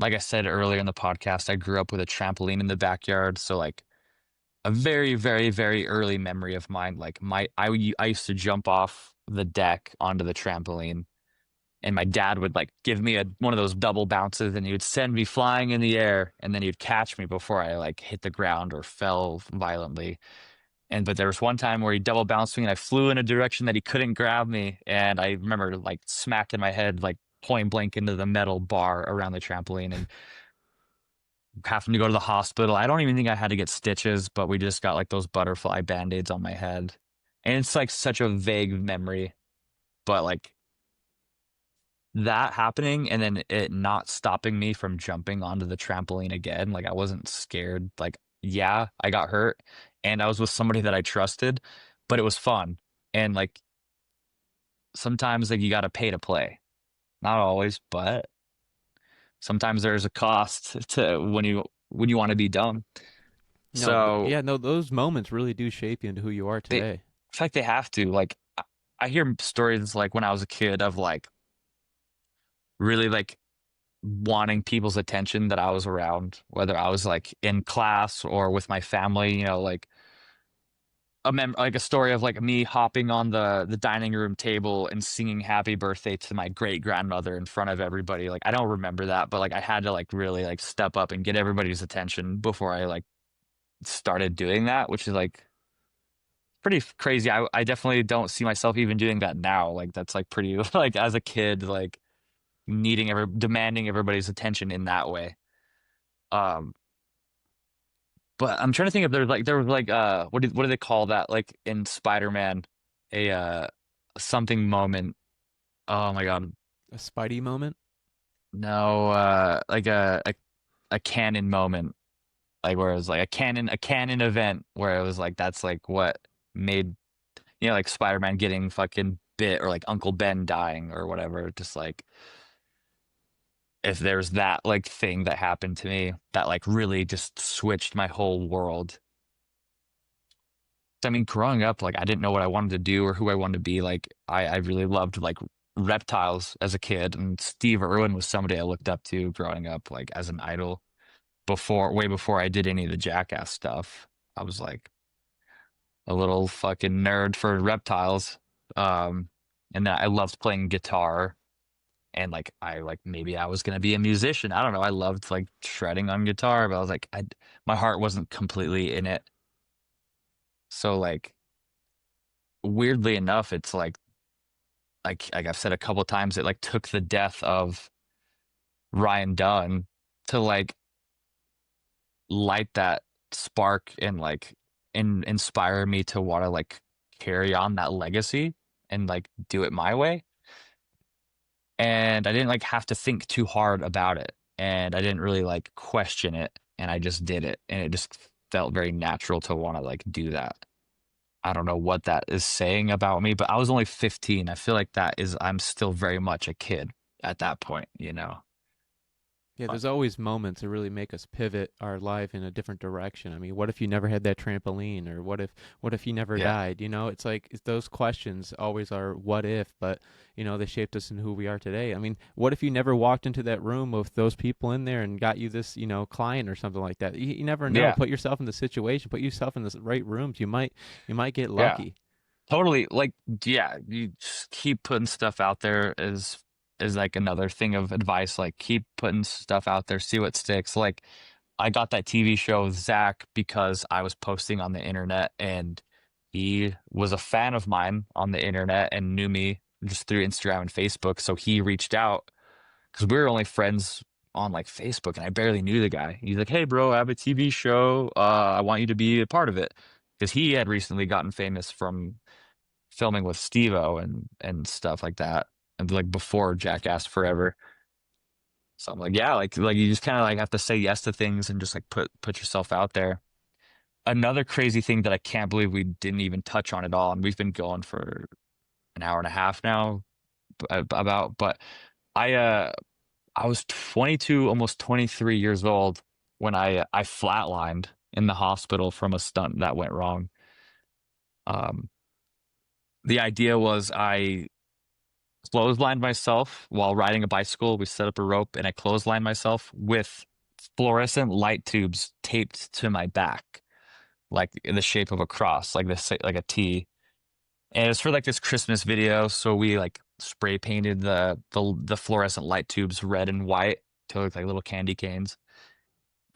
Like I said earlier in the podcast, I grew up with a trampoline in the backyard, so like a very early memory of mine, like I used to jump off the deck onto the trampoline, and my dad would like give me a one of those double bounces, and he would send me flying in the air, and then he'd catch me before I like hit the ground or fell violently. And but there was one time where he double bounced me and I flew in a direction that he couldn't grab me. And I remember like smacking my head like point blank into the metal bar around the trampoline and having to go to the hospital. I don't even think I had to get stitches, but we just got like those butterfly band-aids on my head. And it's like such a vague memory, but like that happening and then it not stopping me from jumping onto the trampoline again. Like I wasn't scared. Like, yeah, I got hurt and I was with somebody that I trusted, but it was fun. And like sometimes like you got to pay to play. Not always, but sometimes there's a cost to when you want to be dumb. No, So yeah, no, those moments really do shape you into who you are they, in today. fact, they have to. Like I hear stories like when I was a kid of like really like wanting people's attention that I was around, whether I was like in class or with my family, like like a story of like me hopping on the dining room table and singing happy birthday to my great grandmother in front of everybody. Like I don't remember that, but like I had to like really like step up and get everybody's attention before I like started doing that, which is like pretty crazy. I definitely don't see myself even doing that now. Like that's like pretty like as a kid, like demanding everybody's attention in that way. Um, but I'm trying to think if there was like what do they call that like in Spider-Man a something moment. Oh my God. A Spidey moment. No, like a canon moment, like where it was like a canon event where it was like that's like what made like Spider-Man getting fucking bit or like Uncle Ben dying or whatever. Just like if there's that like thing that happened to me that like really just switched my whole world. I mean, growing up, like I didn't know what I wanted to do or who I wanted to be. Like I really loved like reptiles as a kid, and Steve Irwin was somebody I looked up to growing up, like as an idol way before I did any of the Jackass stuff. I was like a little fucking nerd for reptiles. Um, and then I loved playing guitar, and like maybe I was gonna be a musician. I don't know. I loved like shredding on guitar, but I was like my heart wasn't completely in it. So like weirdly enough, it's like I've said a couple times, it like took the death of Ryan Dunn to like light that spark and like inspire me to want to like carry on that legacy and like do it my way. And I didn't like have to think too hard about it. And I didn't really like question it. And I just did it. And it just felt very natural to want to like do that. I don't know what that is saying about me, but I was only 15. I feel like I'm still very much a kid at that point, you know? Yeah, But there's always moments that really make us pivot our life in a different direction. I mean, what if you never had that trampoline, or what if you never yeah, died? It's like those questions always are what if, but they shaped us in who we are today. I mean, what if you never walked into that room with those people in there and got you this, client or something like that? You never know. yeah, Put yourself in the situation, put yourself in the right rooms. You might get yeah. lucky. Totally. Like, yeah, you just keep putting stuff out there is like another thing of advice. Like, keep putting stuff out there, see what sticks. Like, I got that TV show with Zach because I was posting on the internet, and he was a fan of mine on the internet and knew me just through Instagram and Facebook. So he reached out because we were only friends on like Facebook, and I barely knew the guy. He's like, "Hey, bro, I have a TV show. I want you to be a part of it." Because he had recently gotten famous from filming with Steve-O and stuff like that, and like before Jackass Forever. So I'm like, yeah, like you just kind of like have to say yes to things and just like put yourself out there. Another crazy thing that I can't believe we didn't even touch on at all, and we've been going for an hour and a half now about, but I uh I was 22, almost 23 years old when I flatlined in the hospital from a stunt that went wrong. Um, the idea was I clotheslined myself while riding a bicycle. We set up a rope and I clotheslined myself with fluorescent light tubes taped to my back, like in the shape of a cross, like this, like a T. And it's for like this Christmas video. So we like spray painted the fluorescent light tubes red and white to look like little candy canes.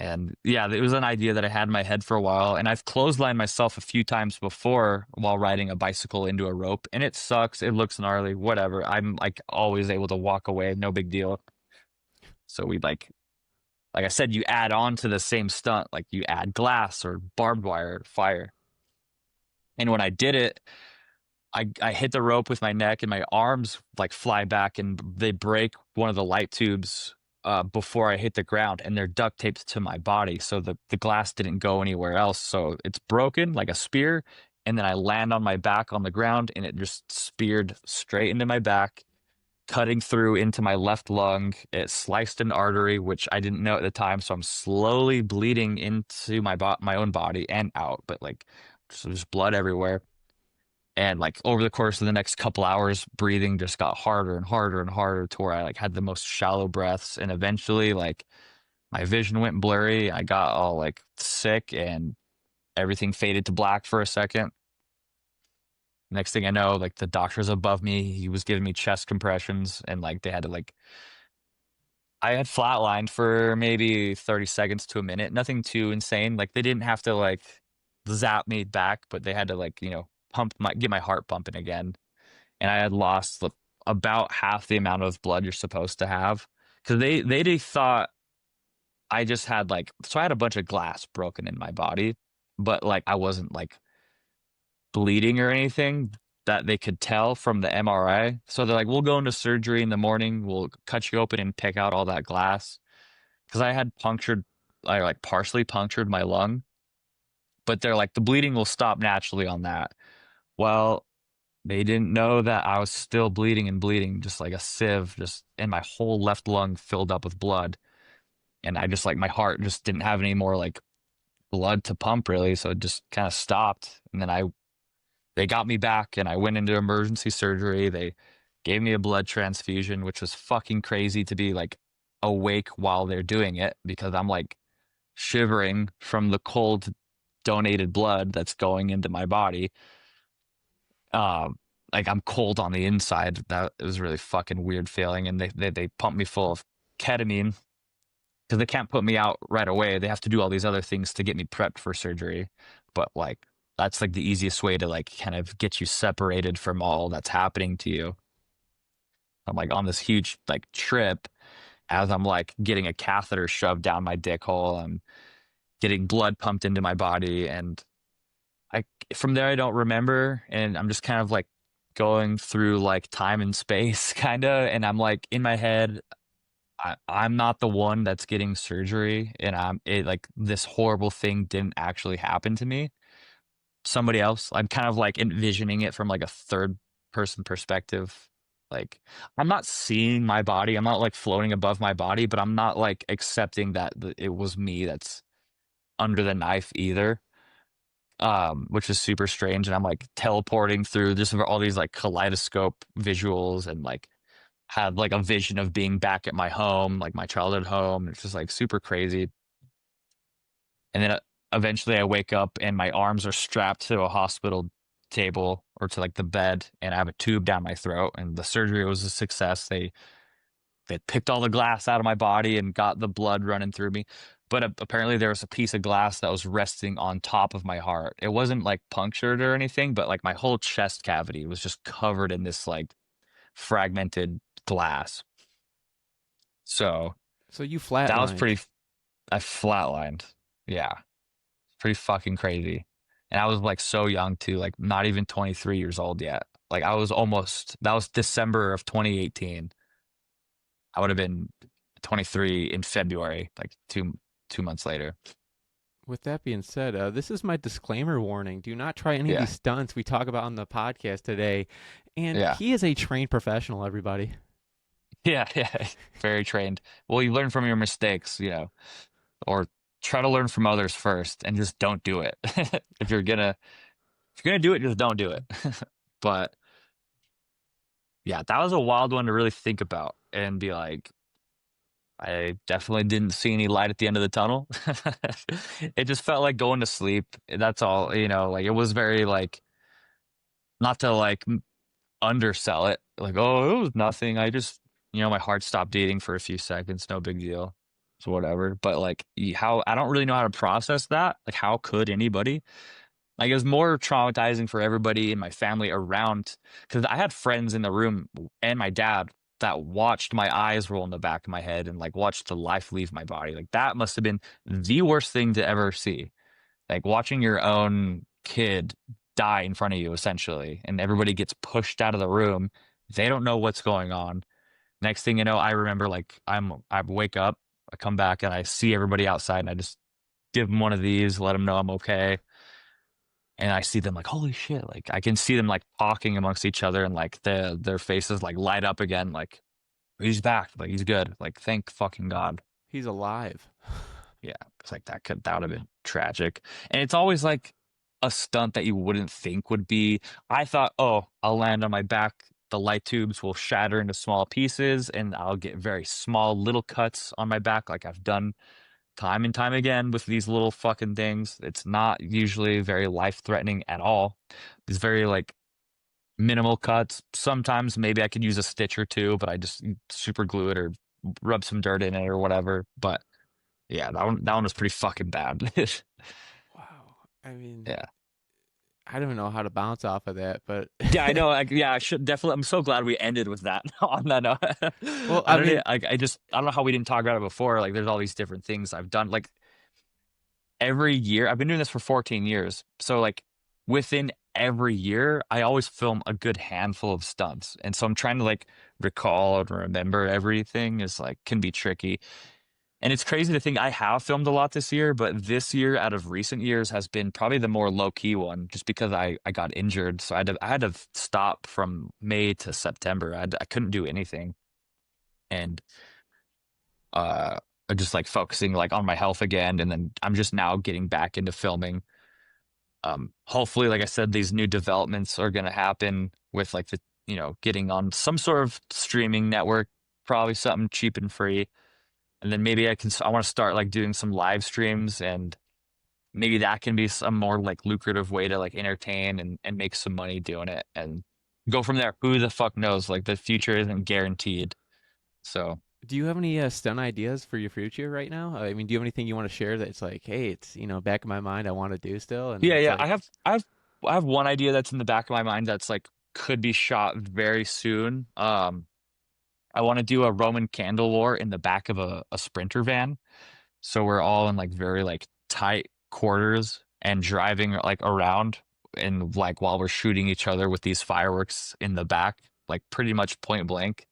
And yeah, it was an idea that I had in my head for a while. And I've clotheslined myself a few times before while riding a bicycle into a rope. And it sucks. It looks gnarly, whatever. I'm like always able to walk away, no big deal. So we like I said, you add on to the same stunt, like you add glass or barbed wire, fire. And when I did it, I hit the rope with my neck and my arms like fly back and they break one of the light tubes before I hit the ground, and they're duct taped to my body. So the glass didn't go anywhere else. So it's broken like a spear. And then I land on my back on the ground and it just speared straight into my back, cutting through into my left lung. It sliced an artery, which I didn't know at the time. So I'm slowly bleeding into my own body and out, but like so there's blood everywhere. And like over the course of the next couple hours, breathing just got harder and harder and harder to where I like had the most shallow breaths. And eventually like my vision went blurry. I got all like sick and everything faded to black for a second. Next thing I know, like the doctor's above me. He was giving me chest compressions, and like they had to like I had flatlined for maybe 30 seconds to a minute. Nothing too insane. Like they didn't have to like zap me back, but they had to like, get my heart pumping again. And I had lost about half the amount of blood you're supposed to have. Because they thought I just had like, so I had a bunch of glass broken in my body, but like I wasn't like bleeding or anything that they could tell from the MRI. So they're like, we'll go into surgery in the morning. We'll cut you open and take out all that glass. Because I like partially punctured my lung, but they're like, the bleeding will stop naturally on that. Well, they didn't know that I was still bleeding and bleeding, just like a sieve, just and my whole left lung filled up with blood. And I just like my heart just didn't have any more like blood to pump really, so it just kind of stopped. And then they got me back and I went into emergency surgery. They gave me a blood transfusion, which was fucking crazy to be like awake while they're doing it because I'm like shivering from the cold donated blood that's going into my body. Um, like I'm cold on the inside. That it was really fucking weird feeling. And they pumped me full of ketamine because they can't put me out right away. They have to do all these other things to get me prepped for surgery. But like that's like the easiest way to like kind of get you separated from all that's happening to you. I'm like on this huge like trip as I'm like getting a catheter shoved down my dick hole. I'm getting blood pumped into my body, and I from there I don't remember, and I'm just kind of like going through like time and space kind of, and I'm like in my head I'm not the one that's getting surgery, and like this horrible thing didn't actually happen to me. Somebody else. I'm kind of like envisioning it from like a third person perspective. Like I'm not seeing my body. I'm not like floating above my body, but I'm not like accepting that it was me that's under the knife either. Which is super strange. And I'm like teleporting through just all these like kaleidoscope visuals and like had like a vision of being back at my home, like my childhood home. It's just like super crazy. And then eventually I wake up and my arms are strapped to a hospital table or to like the bed, and I have a tube down my throat, and the surgery was a success. They picked all the glass out of my body and got the blood running through me. But apparently there was a piece of glass that was resting on top of my heart. It wasn't like punctured or anything, but like my whole chest cavity was just covered in this like fragmented glass. So So you that was flatlined. I flatlined. Yeah. Pretty fucking crazy. And I was like so young too, like not even 23 years old yet. Like that was December of 2018. I would have been 23 in February, like two months later. With that being said, this is my disclaimer warning. Do not try any of these Yeah. stunts we talk about on the podcast today. And Yeah. he is a trained professional, everybody. Yeah. Yeah. Very trained. Well, you learn from your mistakes, or try to learn from others first and just don't do it. If you're gonna do it, just don't do it. But yeah, that was a wild one to really think about and be like, I definitely didn't see any light at the end of the tunnel. It just felt like going to sleep. That's all, like it was very like not to like undersell it. Like, oh, it was nothing. I just, my heart stopped beating for a few seconds. No big deal. So whatever. But like how I don't really know how to process that. Like how could anybody? Like it was more traumatizing for everybody in my family around because I had friends in the room and my dad that watched my eyes roll in the back of my head and like watched the life leave my body. Like that must have been the worst thing to ever see. Like watching your own kid die in front of you essentially, and everybody gets pushed out of the room. They don't know what's going on. Next thing you know, I remember like I wake up, I come back and I see everybody outside and I just give them one of these, let them know I'm okay. And I see them like, holy shit. Like I can see them like talking amongst each other and like their faces like light up again. Like he's back. Like he's good. Like thank fucking God. He's alive. Yeah. It's like that would have been tragic. And it's always like a stunt that you wouldn't think would be. I thought, oh, I'll land on my back. The light tubes will shatter into small pieces and I'll get very small little cuts on my back like I've done time and time again with these little fucking things. It's not usually very life threatening at all. It's very like minimal cuts. Sometimes maybe I could use a stitch or two, but I just super glue it or rub some dirt in it or whatever. But yeah, that one was pretty fucking bad. Wow. I mean, Yeah. I don't even know how to bounce off of that, but Yeah, I know. Like, yeah, I should definitely. I'm so glad we ended with that on that note. well, I I don't know. mean, I don't know how we didn't talk about it before. Like, there's all these different things I've done. Like every year, I've been doing this for 14 years. So like within every year, I always film a good handful of stunts. And so I'm trying to like recall and remember everything is like can be tricky. And it's crazy to think I have filmed a lot this year, but this year out of recent years has been probably the more low key one, just because I got injured, so I had to stop from May to September. I couldn't do anything, and uh, I just like focusing like on my health again, and then I'm just now getting back into filming. Hopefully, like I said, these new developments are gonna happen with like the getting on some sort of streaming network, probably something cheap and free. And then maybe I want to start like doing some live streams, and maybe that can be some more like lucrative way to like entertain and make some money doing it and go from there. Who the fuck knows? Like the future isn't guaranteed. So do you have any stunt ideas for your future right now? I mean, do you have anything you want to share that's like, hey, it's back in my mind, I want to do still, and yeah, it's yeah. like, I have one idea that's in the back of my mind that's like could be shot very soon. I want to do a Roman candle war in the back of a sprinter van. So we're all in like very like tight quarters and driving like around and like while we're shooting each other with these fireworks in the back, like pretty much point blank.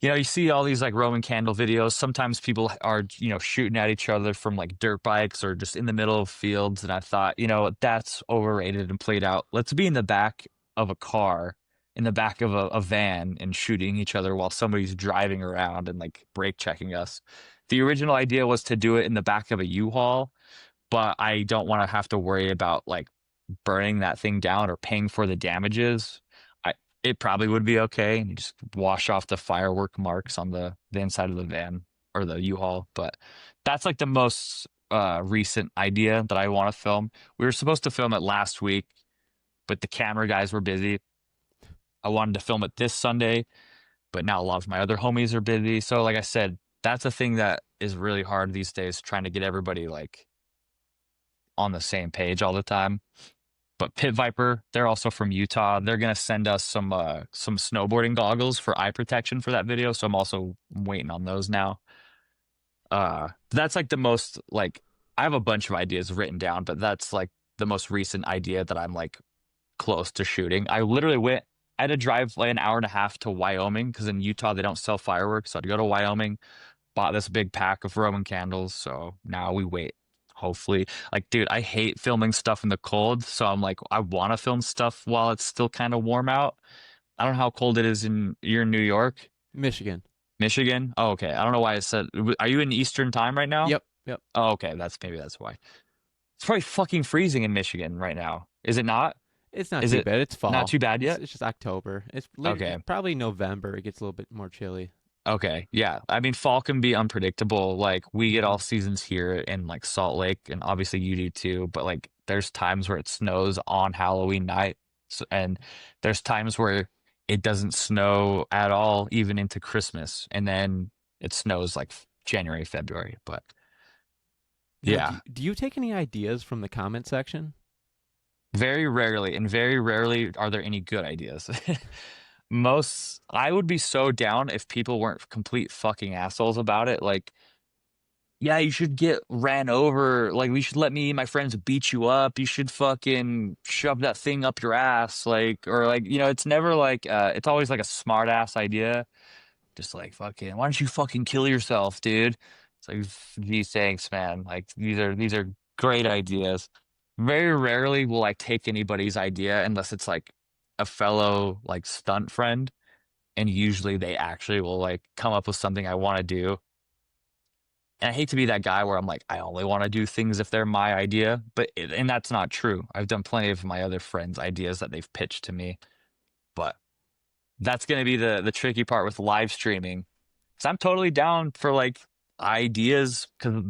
You see all these like Roman candle videos. Sometimes people are, shooting at each other from like dirt bikes or just in the middle of fields. And I thought, that's overrated and played out. Let's be in the back of a car, in the back of a van and shooting each other while somebody's driving around and like brake checking us. The original idea was to do it in the back of a U-Haul, but I don't want to have to worry about like burning that thing down or paying for the damages. I It probably would be okay, and you just wash off the firework marks on the inside of the van or the U-Haul. But that's like the most recent idea that I want to film. We were supposed to film it last week, but the camera guys were busy. I wanted to film it this Sunday, but now a lot of my other homies are busy. So like I said, that's a thing that is really hard these days, trying to get everybody like on the same page all the time. But Pit Viper, they're also from Utah. They're gonna send us some snowboarding goggles for eye protection for that video. So I'm also waiting on those now. That's like the most like I have a bunch of ideas written down, but that's like the most recent idea that I'm like close to shooting. I had to drive like an hour and a half to Wyoming because in Utah they don't sell fireworks. So I'd go to Wyoming, bought this big pack of Roman candles. So now we wait. Hopefully, like, dude, I hate filming stuff in the cold. So I'm like, I want to film stuff while it's still kind of warm out. I don't know how cold it is you're in New York, Michigan. Michigan. Oh, okay. I don't know why I said, are you in Eastern time right now? Yep, yep. Oh, okay. That's why. It's probably fucking freezing in Michigan right now. Is it not? It's not Is too it bad. It's not fall. too bad It's yet? it's just October. It's Okay. probably November. It gets a little bit more chilly. Okay. Yeah. I mean, fall can be unpredictable. Like we get Hmm. all seasons here in like Salt Lake, and obviously you do too, but like there's times where it snows on Halloween night. And there's times where it doesn't snow at all, even into Christmas. And then it snows like January, February. But Now, do yeah, you, do you take any ideas from the comment section? very rarely, and very rarely are there any good ideas. I would be so down if people weren't complete fucking assholes about it. Like, yeah, you should get ran over. Like, we should let me and my friends beat you up. You should fucking shove that thing up your ass. Like, or like, it's never like, it's always like a smart ass idea. Just like, fucking, why don't you fucking kill yourself, dude? It's like, gee, thanks, man. Like, these are great ideas. Very rarely will I take anybody's idea unless it's like a fellow, like, stunt friend. And usually they actually will like come up with something I want to do. And I hate to be that guy where I'm like, I only want to do things if they're my idea, and that's not true. I've done plenty of my other friends' ideas that they've pitched to me, but that's going to be the tricky part with live streaming. So I'm totally down for like ideas because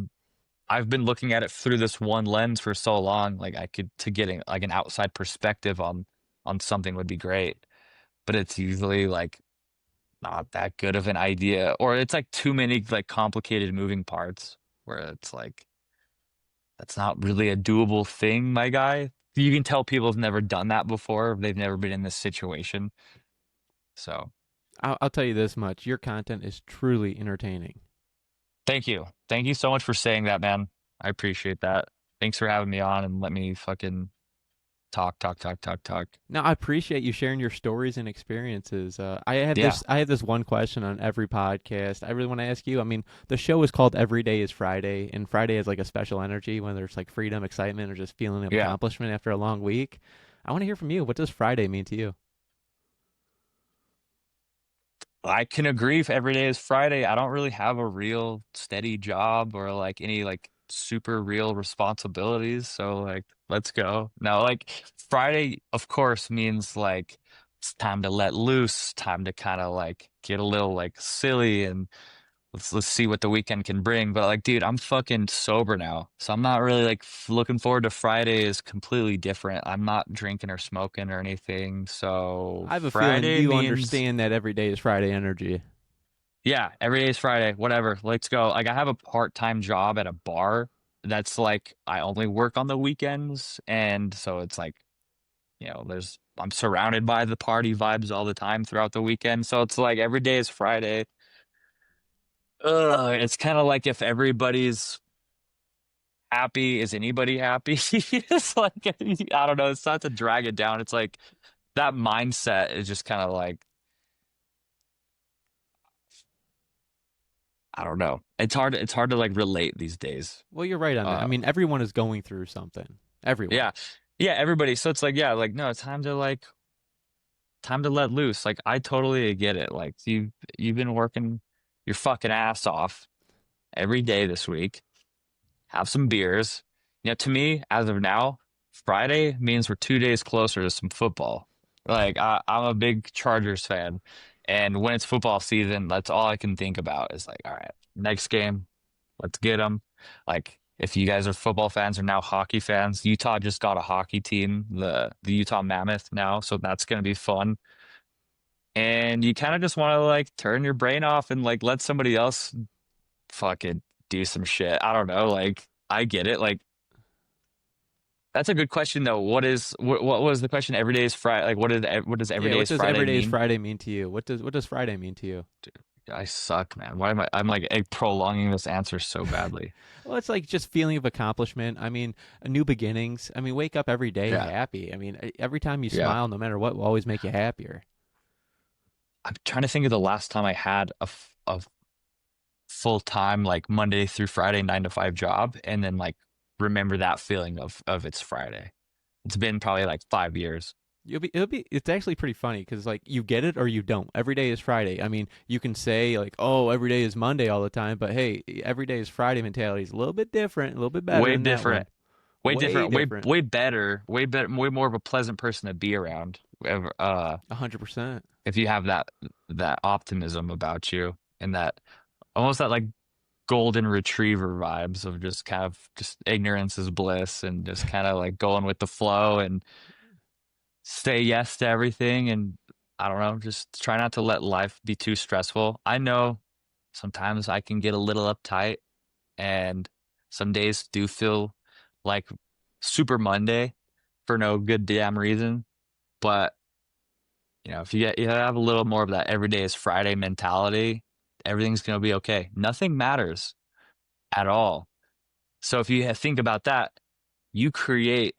I've been looking at it through this one lens for so long. Like I could to getting like an outside perspective on something would be great, but it's usually like not that good of an idea, or it's like too many like complicated moving parts where it's like that's not really a doable thing, my guy. You can tell people have never done that before. They've never been in this situation. So I'll tell you this much: your content is truly entertaining. thank you. Thank you so much for saying that, man. I appreciate that. Thanks for having me on and let me fucking talk, talk, talk, talk, talk. No, I appreciate you sharing your stories and experiences. Yeah. I have this one question on every podcast. I really want to ask you. I mean, the show is called Every Day is Friday, and Friday is like a special energy when there's like freedom, excitement, or just feeling of Yeah. accomplishment after a long week. I want to hear from you. What does Friday mean to you? I can agree if every day is Friday. I don't really have a real steady job or like any like super real responsibilities. So like, let's go. Now, like Friday, of course, means like it's time to let loose, time to kind of like get a little like silly and let's see what the weekend can bring. But like, dude, I'm fucking sober now, so I'm not really like looking forward to Friday is completely different. I'm not drinking or smoking or anything. So I have a feeling Friday you means. understand that every day is Friday energy. Yeah, every day is Friday, whatever. Let's go. Like I have a part-time job at a bar that's like I only work on the weekends and so it's like, there's I'm surrounded by the party vibes all the time throughout the weekend. So it's like every day is Friday. It's kind of like if everybody's happy, is anybody happy? It's like I don't know, it's not to drag it down. It's like that mindset is just kind of like I don't know. It's hard to like relate these days. Well, you're right on that. I Uh mean, everyone is going through something. Everyone. Yeah. Yeah, everybody. So it's like, yeah, like no, it's time to let loose. Like I totally get it. Like you've been working your fucking ass off every day this week. Have some beers. To me, as of now, Friday means we're 2 days closer to some football. Like I'm a big Chargers fan, and when it's football season, that's all I can think about is like, all right, next game, let's get them. Like if you guys are football fans or now hockey fans, Utah just got a hockey team, the Utah Mammoth now, so that's gonna be fun. And you kind of just want to like turn your brain off and like let somebody else fucking do some shit. I don't know. Like I get it. Like that's a good question though. What was the question? Every day is Friday. Like what does every Yeah, day what is does Friday every day is mean? Friday mean to you? What does Friday mean to you? I suck, man. Why am I'm like prolonging this answer so badly? Well, it's like just feeling of accomplishment. I mean, new beginnings. I mean, wake up every day Yeah. happy. I mean, every time you Yeah. smile, no matter what, will always make you happier. I'm trying to think of the last time I had a full time like Monday through Friday 9 to 5 job and then like remember that feeling of it's Friday. It's been probably like 5 years. It's actually pretty funny because like you get it or you don't. Every day is Friday. I mean, you can say like, oh, every day is Monday all the time, but hey, every day is Friday mentality is a little bit different, a little bit better Way than that one. different. Way Way different. Way different. way better. Way better. Way more of a pleasant person to be around. 100%. If you have that optimism about you and that almost that like golden retriever vibes of just kind of just ignorance is bliss and just kind of like going with the flow and say yes to everything and I don't know, just try not to let life be too stressful. I know sometimes I can get a little uptight and some days do feel like Super Monday for no good damn reason. But if you have a little more of that every day is Friday mentality, everything's gonna be okay. Nothing matters at all. So if you think about that, you create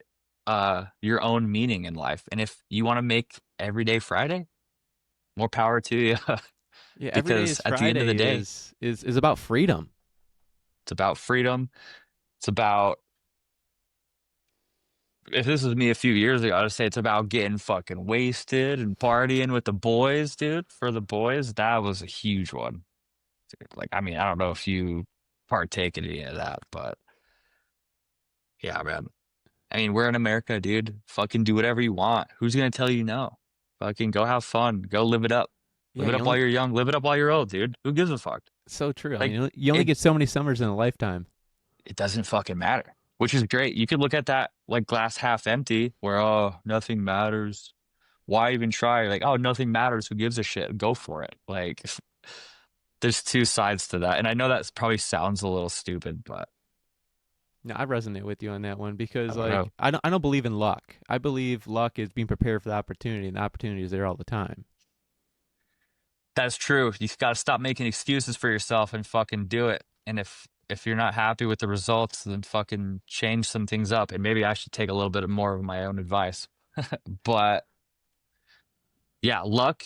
your own meaning in life. And if you want to make every day Friday, more power to you. Yeah, every day Because is at the end of the Friday day, is about freedom. it's about freedom. It's about if this was me a few years ago, I'd say it's about getting fucking wasted and partying with the boys, dude. For the boys, that was a huge one. Like, I mean, I don't know if you partake in any of that, but yeah, man. I mean, we're in America, dude. Fucking do whatever you want. Who's gonna tell you no? Fucking go have fun. Go live it up. Yeah, Live it you up while only you're young. Live it up while you're old, dude. Who gives a fuck? so true. I Like mean, you only it get so many summers in a lifetime. it doesn't fucking matter. Which is great. You could look at that like glass half empty, where oh, nothing matters. why even try? Like, oh, nothing matters. Who gives a shit? Go for it. Like, there's two sides to that. And I know that probably sounds a little stupid, but No, I resonate with you on that one I because don't know. like I don't believe in luck. I believe luck is being prepared for the opportunity, and the opportunity is there all the time. That's true. You got to stop making excuses for yourself and fucking do it. And if you're not happy with the results, then fucking change some things up. And maybe I should take a little bit more of my own advice. But yeah, luck.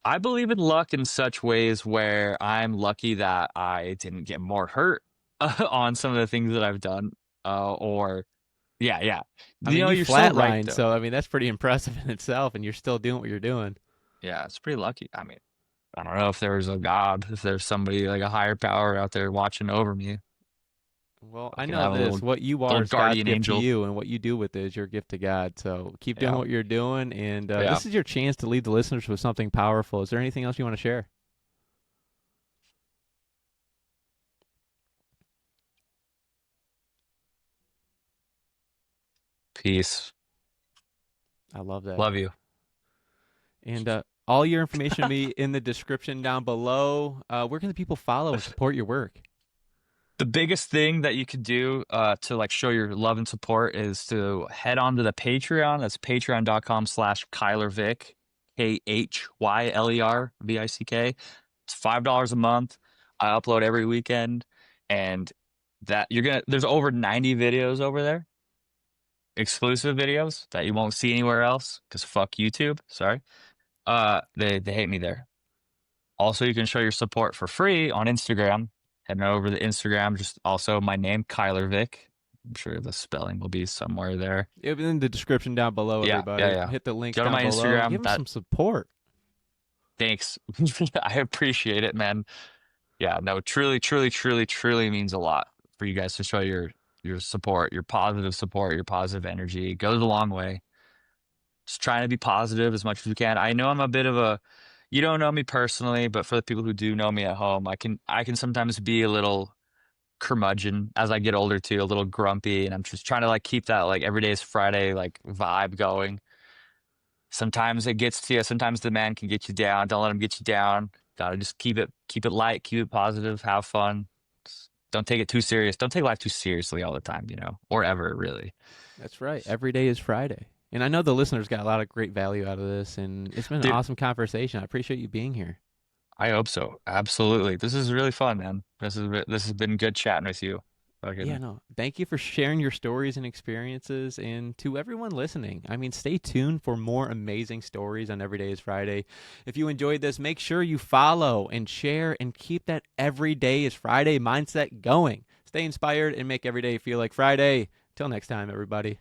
I believe in luck in such ways where I'm lucky that I didn't get more hurt on some of the things that I've done. Or yeah, yeah. I mean, you You're so right flatlined, though. so I mean that's pretty impressive in itself, and you're still doing what you're doing. Yeah, it's pretty lucky. I mean, I don't know if there was a God, if there's somebody like a higher power out there watching over me. Well, I I can know have a this. What you are little is God's guardian gift to angel. you, and what you do with it is your gift to God. So keep doing Yeah. what you're doing, and Yeah. this is your chance to leave the listeners with something powerful. Is there anything else you want to share? Peace. I love that. Love you. And all your information will be in the description down below. Where can the people follow and support your work? The biggest thing that you could do to like show your love and support is to head on to the Patreon. That's patreon.com/Khyler Vick, KHYLERVICK. It's $5 a month. I upload every weekend, and that there's over 90 videos over there, exclusive videos that you won't see anywhere else because fuck YouTube. Sorry. They hate me there. Also, you can show your support for free on Instagram. Heading over to Instagram, just also my name, Khyler Vick. I'm sure the spelling will be somewhere there. It'll be in the description down below, Yeah, yeah, everybody. yeah. Hit the links Go to down my below. Give Instagram. them That some support. thanks. I appreciate it, man. Yeah, no, truly, truly, truly, truly means a lot for you guys to show your support, your positive energy. It goes a long way. Just trying to be positive as much as we can. I know I'm a bit of a, you don't know me personally, but for the people who do know me at home, I can sometimes be a little curmudgeon as I get older too, a little grumpy, and I'm just trying to like keep that like every day is Friday like vibe going. Sometimes it gets to you, sometimes the man can get you down. Don't let him get you down. Gotta just keep it light, keep it positive, have fun. Don't take it too serious. Don't take life too seriously all the time, or ever really. That's right. Every day is Friday. And I know the listeners got a lot of great value out of this, and it's been an Dude, awesome conversation. I appreciate you being here. I hope so. Absolutely. This is really fun, man. This has been good chatting with you. Yeah, Fucking no. Thank you for sharing your stories and experiences. And to everyone listening, I mean, stay tuned for more amazing stories on Every Day is Friday. If you enjoyed this, make sure you follow and share and keep that Every Day is Friday mindset going. Stay inspired and make every day feel like Friday. Till next time, everybody.